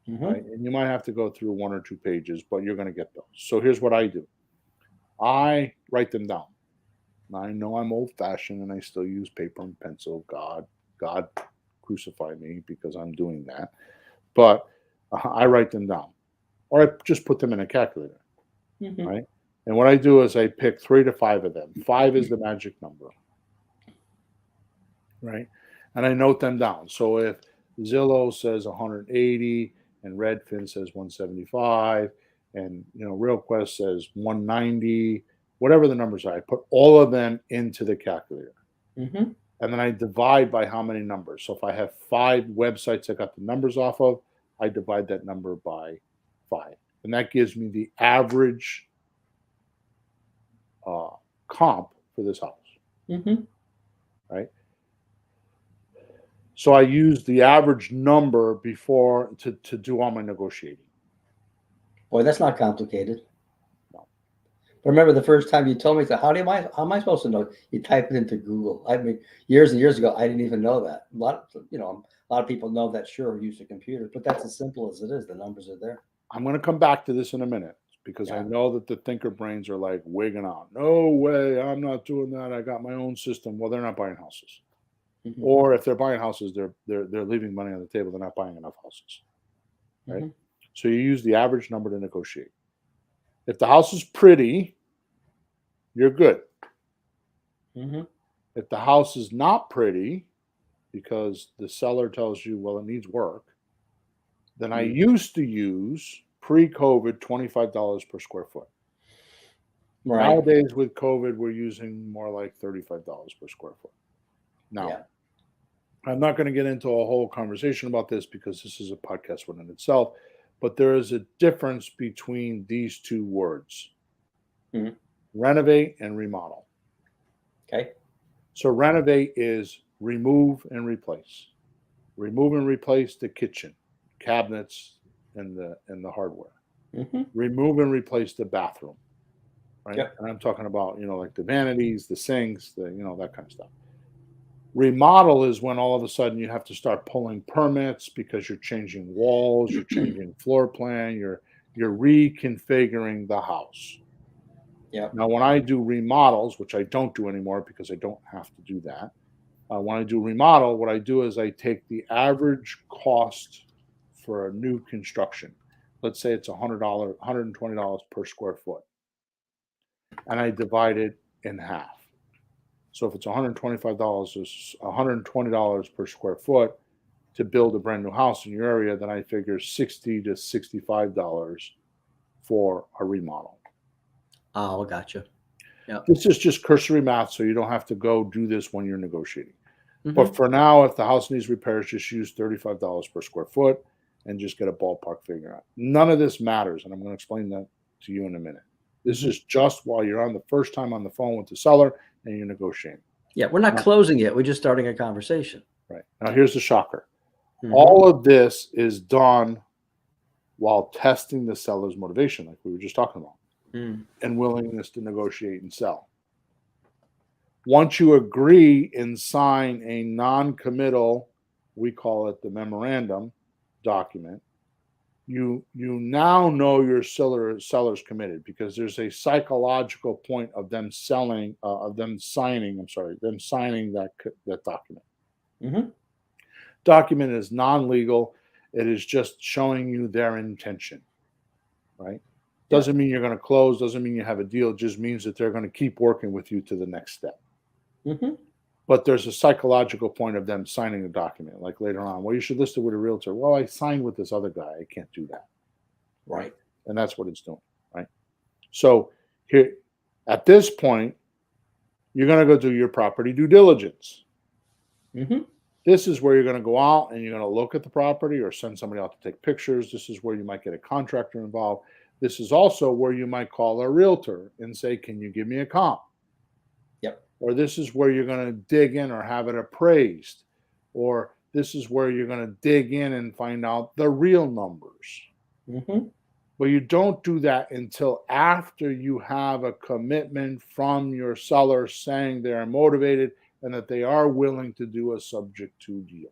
Right, Hmm. and you might have to go through one or two pages, but you're going to get those. So here's what I do: I write them down. I know I'm old-fashioned and I still use paper and pencil. God, crucify me because I'm doing that. But I write them down, or I just put them in a calculator. Hmm. Right? And what I do is I pick 3 to 5 of them. 5 is the magic number, right? And I note them down. So if Zillow says 180 and Redfin says 175 and RealQuest says 190, whatever the numbers are, I put all of them into the calculator. Hmm. And then I divide by how many numbers. So if I have 5 websites I got the numbers off of, I divide that number by 5. And that gives me the average uh, comp for this house, Hmm. right? So I use the average number before to do all my negotiating. Boy, that's not complicated. No. But remember the first time you told me, how am I supposed to know? You type it into Google. I mean, years and years ago, I didn't even know that. A lot of people know that, sure, use a computer, but that's as simple as it is. The numbers are there. I'm going to come back to this in a minute because I Yeah. know that the thinker brains are like wigging out. No way, I'm not doing that. I got my own system. Well, they're not buying houses. Hmm. Or if they're buying houses, they're leaving money on the table. They're not buying enough houses, right? Hmm. So you use the average number to negotiate. If the house is pretty, you're good. Hmm. If the house is not pretty because the seller tells you, well, it needs work, then I used to use pre-COVID $25 per square foot. Right. Nowadays, with COVID, we're using more like $35 per square foot. Now, Yeah. I'm not going to get into a whole conversation about this because this is a podcast within itself, but there is a difference between these two words, Mhm. renovate and remodel. Okay. So, renovate is remove and replace. Remove and replace the kitchen, cabinets, and the hardware. Hmm. Remove and replace the bathroom, right? Yep. And I'm talking about, like the vanities, the sinks, that kind of stuff. Remodel is when all of a sudden you have to start pulling permits because you're changing walls, you're changing floor plan, you're reconfiguring the house. Yep. Now, when I do remodels, which I don't do anymore because I don't have to do that, when I do remodel, what I do is I take the average cost for a new construction. Let's say it's $100, $120 per square foot, and I divide it in half. So if it's $125, it's $120 per square foot to build a brand new house in your area, then I figure $60 to $65 for a remodel. Oh, gotcha. Yep. This is just cursory math, so you don't have to go do this when you're negotiating. But Hmm. for now, if the house needs repairs, just use $35 per square foot and just get a ballpark figure out. None of this matters, and I'm going to explain that to you in a minute. This Hmm. is just while you're on the first time on the phone with the seller and you're negotiating. Yeah, we're not Now, closing yet. We're just starting a conversation. right. Now, here's the shocker. Hmm. All of this is done while testing the seller's motivation, like we were just talking about, Mm. and willingness to negotiate and sell. Once you agree and sign a non-committal, we call it the memorandum document, you now know your seller's committed because there's a psychological point of them selling of them signing. I'm sorry, them signing that document. Hmm. Document is non-legal. It is just showing you their intention, right? Yeah. Doesn't mean you're going to close. Doesn't mean you have a deal. It just means that they're going to keep working with you to the next step. Hmm. But there's a psychological point of them signing a document. Like later on, well, you should list it with a realtor. Well, I signed with this other guy. I can't do that. Right. And that's what it's doing, right? So here, at this point, you're going to go do your property due diligence. Hmm. This is where you're going to go out and you're going to look at the property or send somebody out to take pictures. This is where you might get a contractor involved. This is also where you might call a realtor and say, can you give me a comp? Yep. Or this is where you're going to dig in or have it appraised. Or this is where you're going to dig in and find out the real numbers. Hmm. But you don't do that until after you have a commitment from your seller saying they are motivated and that they are willing to do a subject to deal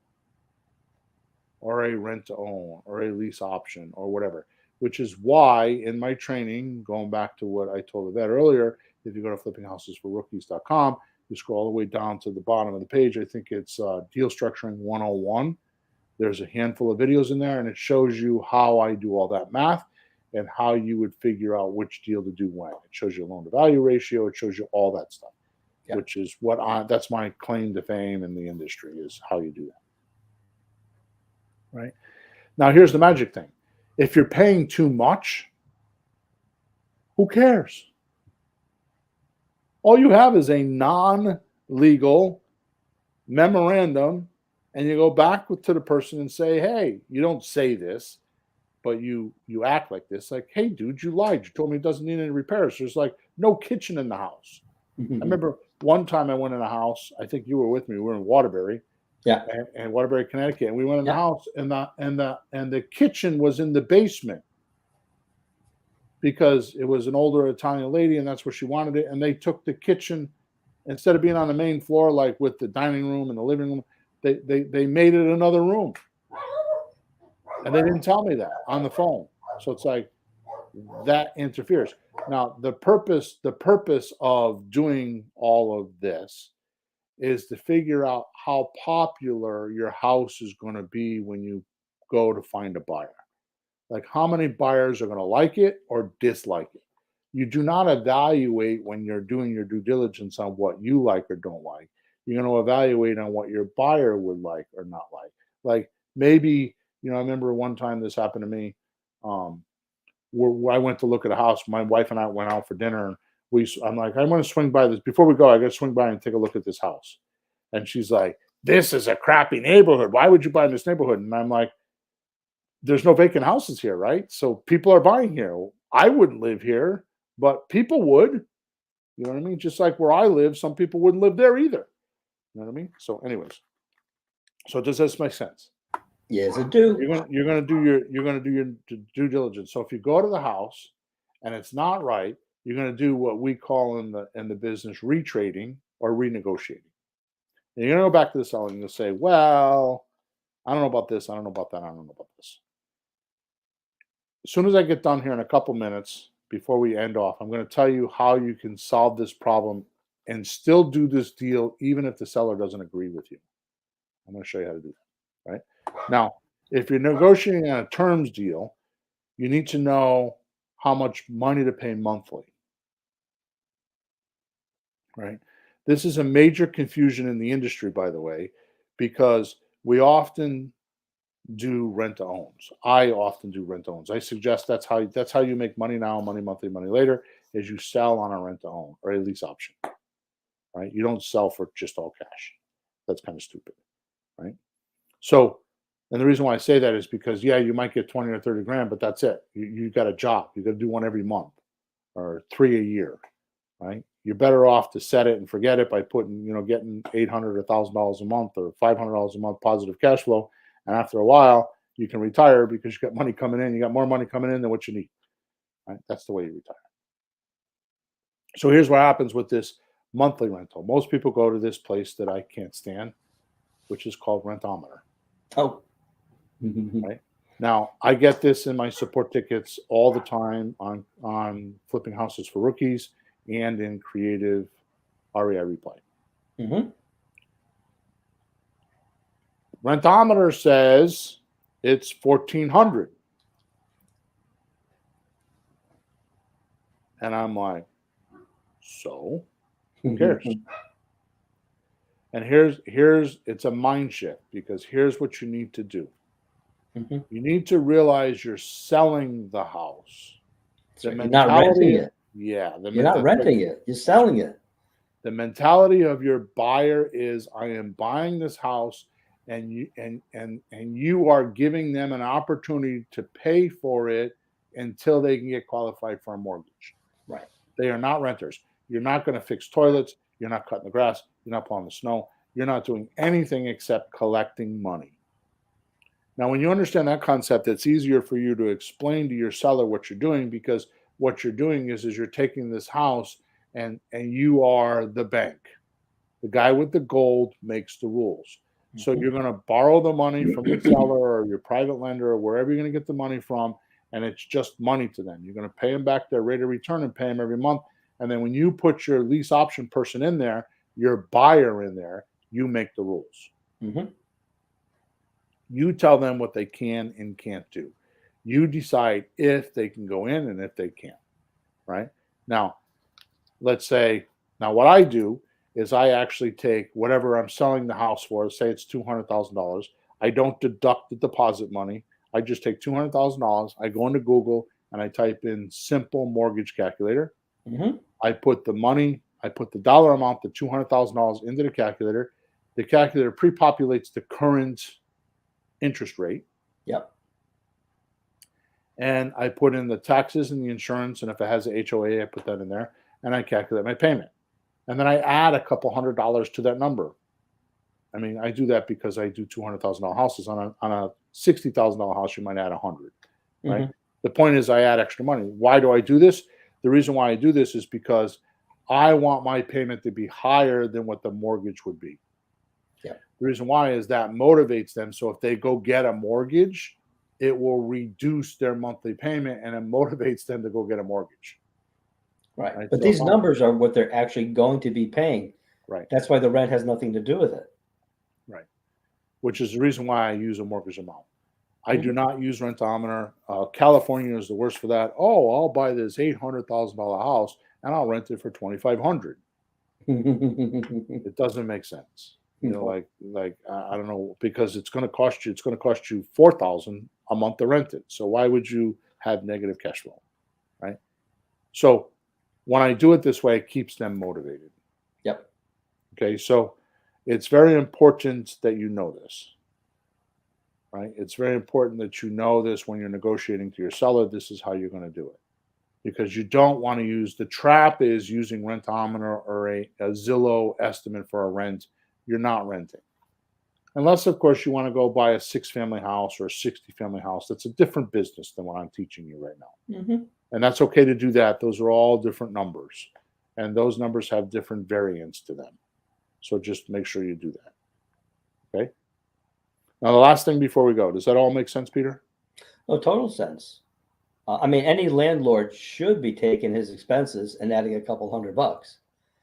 or a rent to own or a lease option or whatever, which is why in my training, going back to what I told Yvette earlier, if you go to flippinghousesforrookies.com, you scroll all the way down to the bottom of the page. I think it's Deal Structuring 101. There's a handful of videos in there, and it shows you how I do all that math and how you would figure out which deal to do when. It shows you a loan to value ratio. It shows you all that stuff, Yeah. which is that's my claim to fame in the industry is how you do that. Right. Now, here's the magic thing. If you're paying too much, who cares? All you have is a non-legal memorandum, and you go back to the person and say, hey, you don't say this, but you act like this, like, hey, dude, you lied. You told me it doesn't need any repairs. There's like no kitchen in the house. I Hmm. remember one time I went in a house. I think you were with me. We were in Waterbury, Yeah. and Waterbury, Connecticut. And we went in the Yeah. house, and the kitchen was in the basement because it was an older Italian lady, and that's where she wanted it. And they took the kitchen instead of being on the main floor, like with the dining room and the living room. They made it another room, and they didn't tell me that on the phone. So it's like that interferes. Now the purpose of doing all of this is to figure out how popular your house is going to be when you go to find a buyer. Like how many buyers are going to like it or dislike it. You do not evaluate when you're doing your due diligence on what you like or don't like. You're going to evaluate on what your buyer would like or not like. Like maybe, I remember one time this happened to me. Um, where I went to look at a house. My wife and I went out for dinner, and I'm like, I want to swing by this before we go. I got to swing by and take a look at this house. And she's like, "This is a crappy neighborhood. Why would you buy in this neighborhood?" And I'm like, "There's no vacant houses here, right? So people are buying here. I wouldn't live here, but people would. You know what I mean? Just like where I live, some people wouldn't live there either. You know what I mean? So, anyways, so does this make sense? Yes, it do. You're gonna do your due diligence. So if you go to the house and it's not right, you're gonna do what we call in the business retrading or renegotiating. And you're gonna go back to the seller and you'll say, "Well, I don't know about this. I don't know about that. I don't know about this." As soon as I get done here in a couple minutes before we end off, I'm going to tell you how you can solve this problem and still do this deal even if the seller doesn't agree with you. I'm going to show you how to do that. Right now, if you're negotiating on a terms deal, you need to know how much money to pay monthly, right? This is a major confusion in the industry, by the way, because we often do rent to owns. I often do rent to owns. I suggest that's how you make money now, money monthly, money later, is you sell on a rent to own or a lease option, right? You don't sell for just all cash. That's kind of stupid, right? So, and the reason why I say that is because yeah, you might get 20 or 30 grand, but that's it. You got a job. You got to do one every month or 3 a year, right? You're better off to set it and forget it by putting, getting $800 or $1,000 a month or $500 a month positive cash flow. And after a while, you can retire because you got money coming in. You got more money coming in than what you need, right? That's the way you retire. So here's what happens with this monthly rental. Most people go to this place that I can't stand, which is called Rentometer. Oh. Right now, I get this in my support tickets all the time on flipping houses for rookies and in creative REI replay. Mm-hmm. Rentometer says it's 1,400, and I'm like, so who cares? And here's it's a mind shift because here's what you need to do. Mm-hmm. You need to realize you're selling the house. That's The right. You're not renting it. yeah, You're not renting it. You're selling it. The mentality of your buyer is I am buying this house and you are giving them an opportunity to pay for it until they can get qualified for a mortgage. Right. They are not renters. You're not going to fix toilets, you're not cutting the grass, you're not plowing the snow, you're not doing anything except collecting money. Now, when you understand that concept, it's easier for you to explain to your seller what you're doing because what you're doing is you're taking this house and you are the bank. The guy with the gold makes the rules. So Mm-hmm. you're going to borrow the money from the seller or your private lender or wherever you're going to get the money from, and it's just money to them. You're going to pay them back their rate of return and pay them every month. And then when you put your lease option person in there, your buyer in there, you make the rules. Mm-hmm. You tell them what they can and can't do. You decide if they can go in and if they can't, right? Now, let's say, now what I do is I actually take whatever I'm selling the house for, say it's $200,000. I don't deduct the deposit money. I just take $200,000. I go into Google and I type in simple mortgage calculator. Mm-hmm. I put the dollar amount, the $200,000 into the calculator. The calculator pre-populates the current interest rate. Yep. And I put in the taxes and the insurance, and if it has a HOA, I put that in there, and I calculate my payment. And then I add a couple $100 to that number. I mean, I do that because I do $200,000 houses. On a $60,000 house, you might add 100, right? Hmm. The point is, I add extra money. Why do I do this? The reason why I do this is because I want my payment to be higher than what the mortgage would be. Yeah. The reason why is that motivates them. So if they go get a mortgage, it will reduce their monthly payment and it motivates them to go get a mortgage. Right. Right. But So if these numbers are what they're actually going to be paying. right, That's why the rent has nothing to do with it. right. Which is the reason why I use a mortgage amount. I do not use rentometer. California is the worst for that. Oh, I'll buy this $800,000 house and I'll rent it for 2,500. Mhm. It doesn't make sense. No. I don't know, because it's going to cost you. It's going to cost you 4,000 a month to rent it. So why would you have negative cash flow, right? So when I do it this way, it keeps them motivated. Yep. Okay, so it's very important that you know this, right? It's very important that you know this when you're negotiating to your seller. This is how you're going to do it, because you don't want to use the trap is using rentometer or a Zillow estimate for a rent. You're not renting. Unless, of course, you want to go buy a 6-family house or a 60-family house. That's a different business than what I'm teaching you right now. Hmm. And that's okay to do that. Those are all different numbers. And those numbers have different variants to them. So just make sure you do that. Okay. Now, the last thing before we go, does that all make sense, Peter? Oh, total sense. I mean, any landlord should be taking his expenses and adding a couple $100.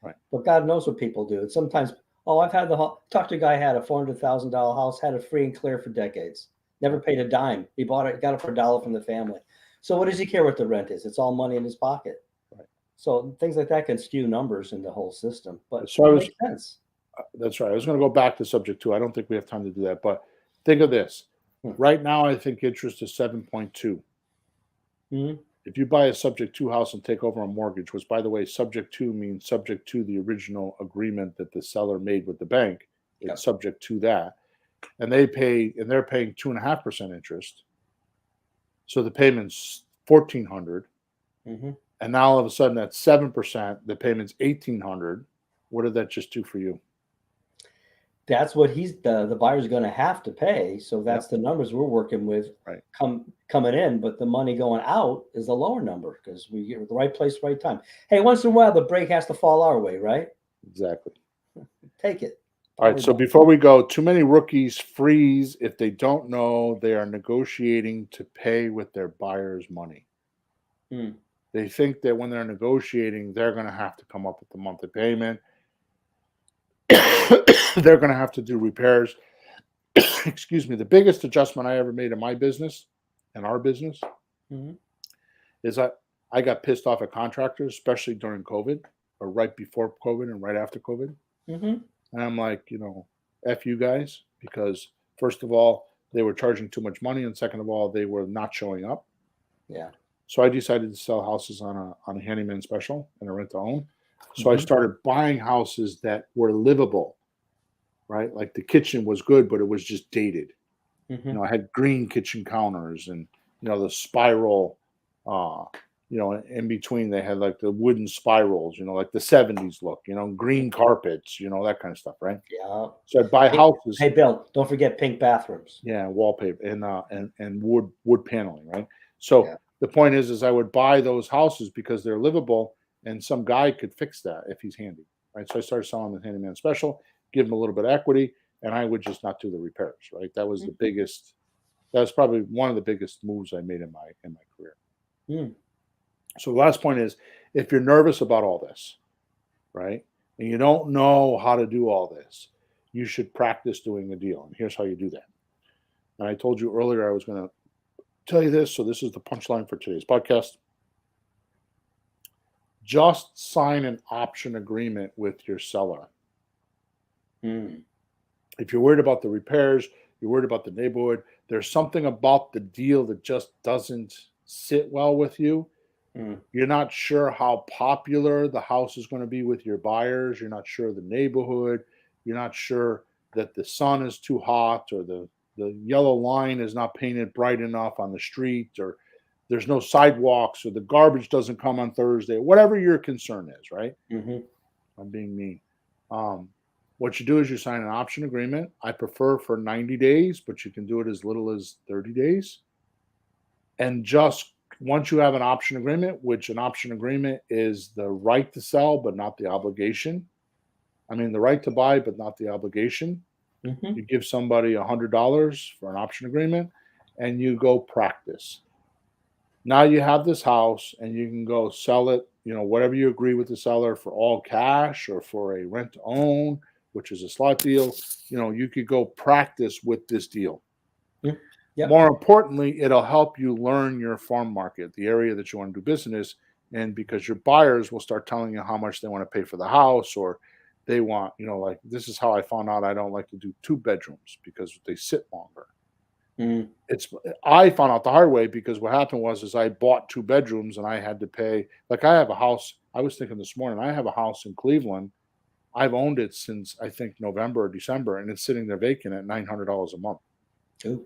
Right. But God knows what people do. And sometimes, oh, I've had talked to a guy who had a $400,000 house, had it free and clear for decades, never paid a dime. He bought it, got it for $1 from the family. So what does he care what the rent is? It's all money in his pocket. Right. So things like that can skew numbers in the whole system. But So it makes sense. that's right. I was going to go back to subject 2. I don't think we have time to do that. But think of this. Hmm. Right now, I think interest is 7.2. Mhm. If you buy a subject to house and take over a mortgage, which, by the way, subject to means subject to the original agreement that the seller made with the bank, it's Yep. subject to that, and they're paying 2.5% interest. So the payment's 1,400, Mhm. and now all of a sudden that's 7%. The payment's 1,800. What did that just do for you? That's what the buyer's going to have to pay. So that's Yep. the numbers we're working with Right. coming in, but the money going out is a lower number because we get the right place, right time. Hey, once in a while the break has to fall our way, right? Exactly. Take it. All Don't right. worry So about before we go, too many rookies freeze if they don't know they are negotiating to pay with their buyer's money. it. Hmm. They think that when they're negotiating, they're going to have to come up with the monthly payment. They're going to have to do repairs. Excuse me. The biggest adjustment I ever made in my business and our business Mhm. is I got pissed off at contractors, especially during COVID or right before COVID and right after COVID. Mhm. And I'm like, F you guys, because first of all, they were charging too much money. And second of all, they were not showing up. Yeah. So I decided to sell houses on a handyman special and a rent to own. So I Mhm. started buying houses that were livable, right? Like the kitchen was good, but it was just dated. Mhm. I had green kitchen counters and, the spiral, uh, in between they had like the wooden spirals, like the 70s look, green carpets, that kind of stuff, right? Yeah. So I'd buy Hey, houses, hey, Bill, don't forget pink bathrooms. yeah, wallpaper and wood paneling, right? So Yeah. the point is I would buy those houses because they're livable and some guy could fix that if he's handy, right? So I started selling the handyman special, give him a little bit of equity, and I would just not do the repairs, right? That was the biggest. That was probably one of the biggest moves I made in my career. Mm. So the last point is, if you're nervous about all this, right, and you don't know how to do all this, you should practice doing the deal. And here's how you do that. And I told you earlier I was going to tell you this, so this is the punchline for today's podcast. Just sign an option agreement with your seller. Mm. If you're worried about the repairs, you're worried about the neighborhood, there's something about the deal that just doesn't sit well with you. Mm. You're not sure how popular the house is going to be with your buyers. You're not sure of the neighborhood. You're not sure that the sun is too hot or the yellow line is not painted bright enough on the street or there's no sidewalks or the garbage doesn't come on Thursday, whatever your concern is, right? Mhm. I'm being mean. Um, What you do is you sign an option agreement. I prefer for 90 days, but you can do it as little as 30 days. And just once you have an option agreement, which an option agreement is the right to sell, but not the obligation. I mean, the right to buy, but not the obligation. Mm-hmm. You give somebody $100 for an option agreement and you go practice. Now you have this house and you can go sell it, whatever you agree with the seller for all cash or for a rent to own, which is a slot deal. You could go practice with this deal. Mm-hmm. Yep. More importantly, it'll help you learn your farm market, the area that you want to do business in, because your buyers will start telling you how much they want to pay for the house, or they want, like this is how I found out I don't like to do 2 bedrooms because they sit longer. Mm-hmm. I found out the hard way because what happened was I bought 2 bedrooms and I had to pay, like I have a house. I was thinking this morning, I have a house in Cleveland. I've owned it since I think November or December, and it's sitting there vacant at $900 a month. Ooh.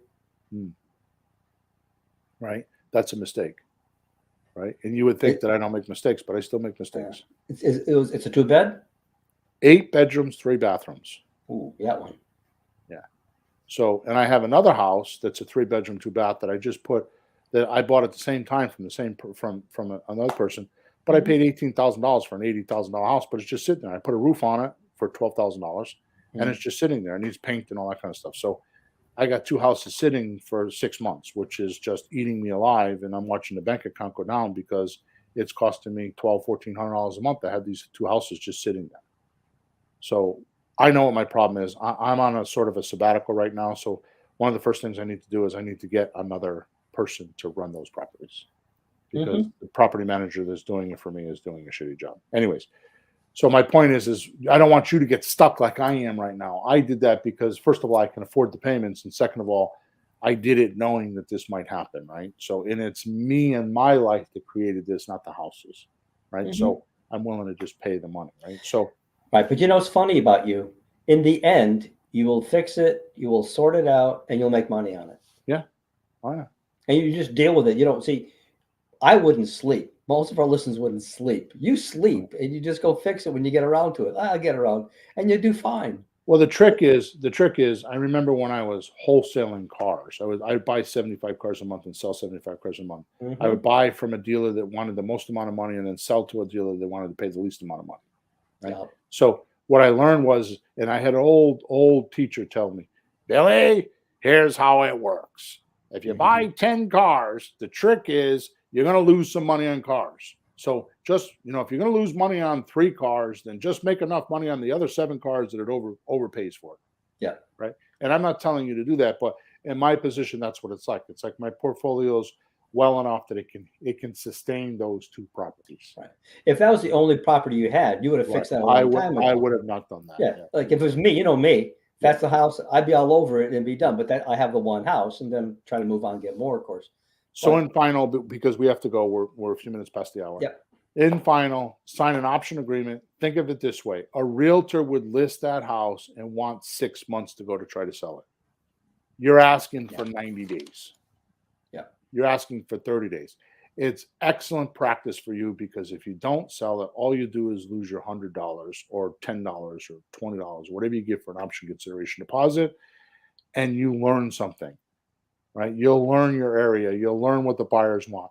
Right? That's a mistake. Right? And you would think that I don't make mistakes, but I still make mistakes. It's a 2-bed? 8 bedrooms, 3 bathrooms. Ooh, that one. Yeah. So, and I have another house that's a 3 bedroom, 2 bath that I just put, that I bought at the same time from another person, but I paid $18,000 for an $80,000 house, but it's just sitting there. I put a roof on it for $12,000, and it's just sitting there and needs paint and all that kind of stuff. So I got 2 houses sitting for 6 months, which is just eating me alive. And I'm watching the bank account go down because it's costing me $1,200-$1,400 a month to have these 2 houses just sitting there. So I know what my problem is. I'm on a sort of a sabbatical right now. So one of the first things I need to do is I need to get another person to run those properties, because the property manager that's doing it for me is doing a shitty job. Anyways, so my point is I don't want you to get stuck like I am right now. I did that because, first of all, I can afford the payments, and second of all, I did it knowing that this might happen, right? So, and it's me and my life that created this, not the houses, right? So I'm willing to just pay the money, right? So, right, but what's funny about you? In the end, you will fix it, you will sort it out, and you'll make money on it. Yeah, oh yeah. And you just deal with it. You don't see. I wouldn't sleep. Most of our listeners wouldn't sleep. You sleep, and you just go fix it when you get around to it. I'll get around, and you do fine. Well, the trick is, I remember when I was wholesaling cars, I'd buy 75 cars a month and sell 75 cars a month. I would buy from a dealer that wanted the most amount of money and then sell to a dealer that wanted to pay the least amount of money. Right. Yeah. So what I learned was, and I had an old teacher tell me, Billy, here's how it works. If you buy 10 cars, the trick is you're going to lose some money on cars. So just, if you're going to lose money on 3 cars, then just make enough money on the other 7 cars that it overpays for. Yeah. Right. And I'm not telling you to do that, but in my position, that's what it's like. It's like my portfolio's well enough that it can sustain those 2 properties. Right. If that was the only property you had, you would have fixed that a long time ago. I would have not done that. Yeah. Like if it was me, me, that's the house, I'd be all over it and be done. But that I have the one house and then try to move on and get more, of course. So in final, because we have to go, we're a few minutes past the hour. Yep. In final, sign an option agreement. Think of it this way. A realtor would list that house and want 6 months to go to try to sell it. You're asking for 90 days. Yeah. You're asking for 30 days. It's excellent practice for you, because if you don't sell it, all you do is lose your $100 or $10 or $20, whatever you get for an option consideration deposit, and you learn something, right? You'll learn your area. You'll learn what the buyers want.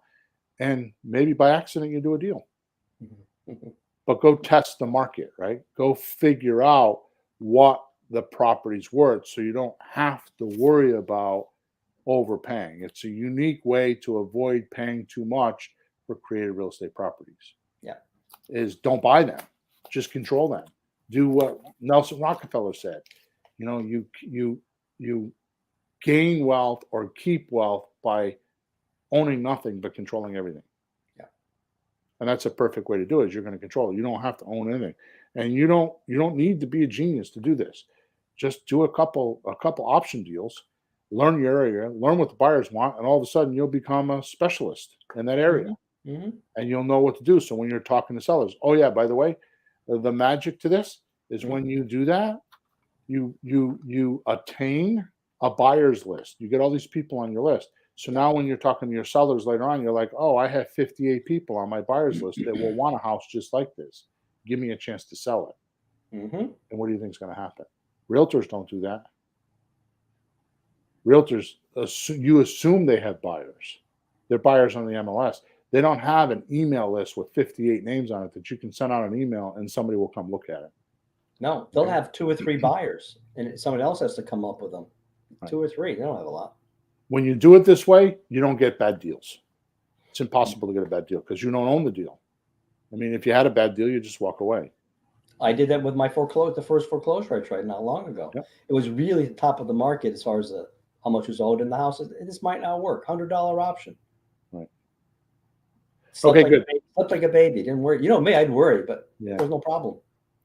And maybe by accident, you do a deal. But go test the market, right? Go figure out what the property's worth so you don't have to worry about overpaying. It's a unique way to avoid paying too much for creative real estate properties. Yeah. Is don't buy them. Just control them. Do what Nelson Rockefeller said. You gain wealth or keep wealth by owning nothing but controlling everything. Yeah. And that's a perfect way to do it. Is you're going to control it. You don't have to own anything. And you don't need to be a genius to do this. Just do a couple option deals, learn your area, learn what the buyers want, and all of a sudden you'll become a specialist in that area. And you'll know what to do. So when you're talking to sellers, oh yeah, by the way, the magic to this is when you do that, you attain a buyer's list. You get all these people on your list. So now when you're talking to your sellers later on, you're like, oh, I have 58 people on my buyer's list that will want a house just like this. Give me a chance to sell it. Mm-hmm. And what do you think is going to happen? Realtors don't do that. Realtors, you assume they have buyers. They're buyers on the MLS. They don't have an email list with 58 names on it that you can send out an email and somebody will come look at it. No, they'll Okay. have 2 or 3 buyers, and someone else has to come up with them. Right. 2 or 3. They don't have a lot. When you do it this way, you don't get bad deals. It's impossible to get a bad deal because you don't own the deal. I mean, if you had a bad deal, you just walk away. I did that with my the first foreclosure I tried not long ago. Yep. It was really the top of the market as far as how much was owed in the house. This might not work. $100 option. Right. Slept Okay, like good. Slept like a baby. Didn't worry. You know me, I'd worry, but Yeah, there was no problem.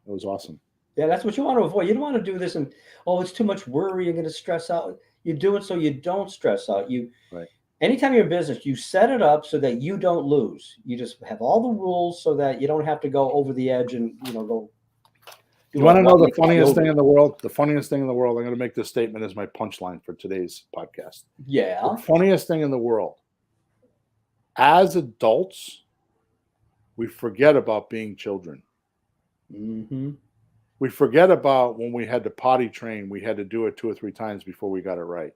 it was awesome. Yeah, that's what you want to avoid. You don't want to do this and, oh, it's too much worry. You're going to stress out. You do it so you don't stress out. Right. Anytime you're in business, you set it up so that you don't lose. You just have all the rules so that you don't have to go over the edge and go. You want to know the funniest thing in the world? The funniest thing in the world. I'm going to make this statement as my punchline for today's podcast. Yeah. The funniest thing in the world. As adults, we forget about being children. Mm-hmm. We forget about when we had to potty train, we had to do it 2 or 3 times before we got it right.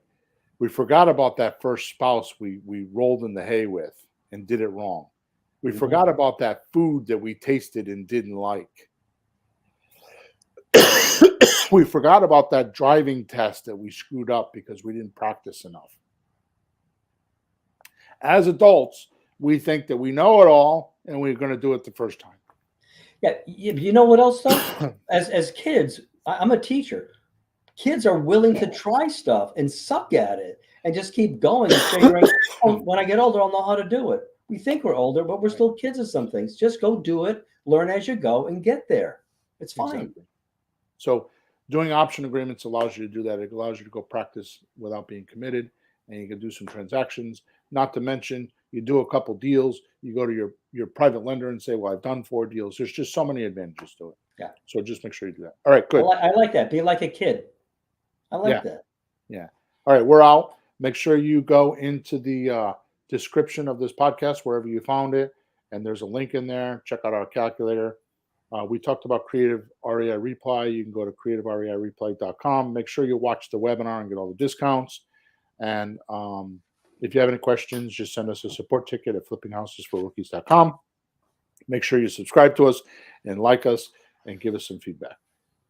We forgot about that first spouse we rolled in the hay with and did it wrong. We Mm-hmm. forgot about that food that we tasted and didn't like. We forgot about that driving test that we screwed up because we didn't practice enough. As adults, we think that we know it all and we're going to do it the first time. Yeah. You know what else, though? As kids, I'm a teacher. Kids are willing to try stuff and suck at it and just keep going and figuring, oh, when I get older, I'll know how to do it. We think we're older, but we're still kids at some things. Just go do it, learn as you go, and get there. It's fine. Exactly. So doing option agreements allows you to do that. It allows you to go practice without being committed, and you can do some transactions. Not to mention, you do a couple deals, you go to your private lender and say, well, I've done 4 deals. There's just so many advantages to it. Yeah. So just make sure you do that. All right, good. I like that. Be like a kid. I like that. Yeah. All right, we're out. Make sure you go into the description of this podcast, wherever you found it, and there's a link in there. Check out our calculator. We talked about Creative REI Reply. You can go to creativereireply.com. Make sure you watch the webinar and get all the discounts. And if you have any questions, just send us a support ticket at flippinghousesforrookies.com. Make sure you subscribe to us and like us and give us some feedback.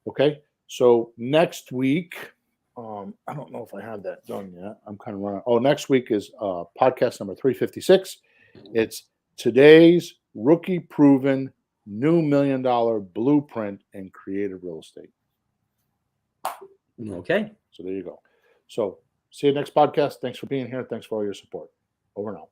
Okay? So next week, I don't know if I have that done yet. I'm kind of running. Oh, next week is podcast number 356. It's today's rookie-proven new $1 million blueprint in creative real estate. Okay. So there you go. So see you next podcast. Thanks for being here. Thanks for all your support. Over and out.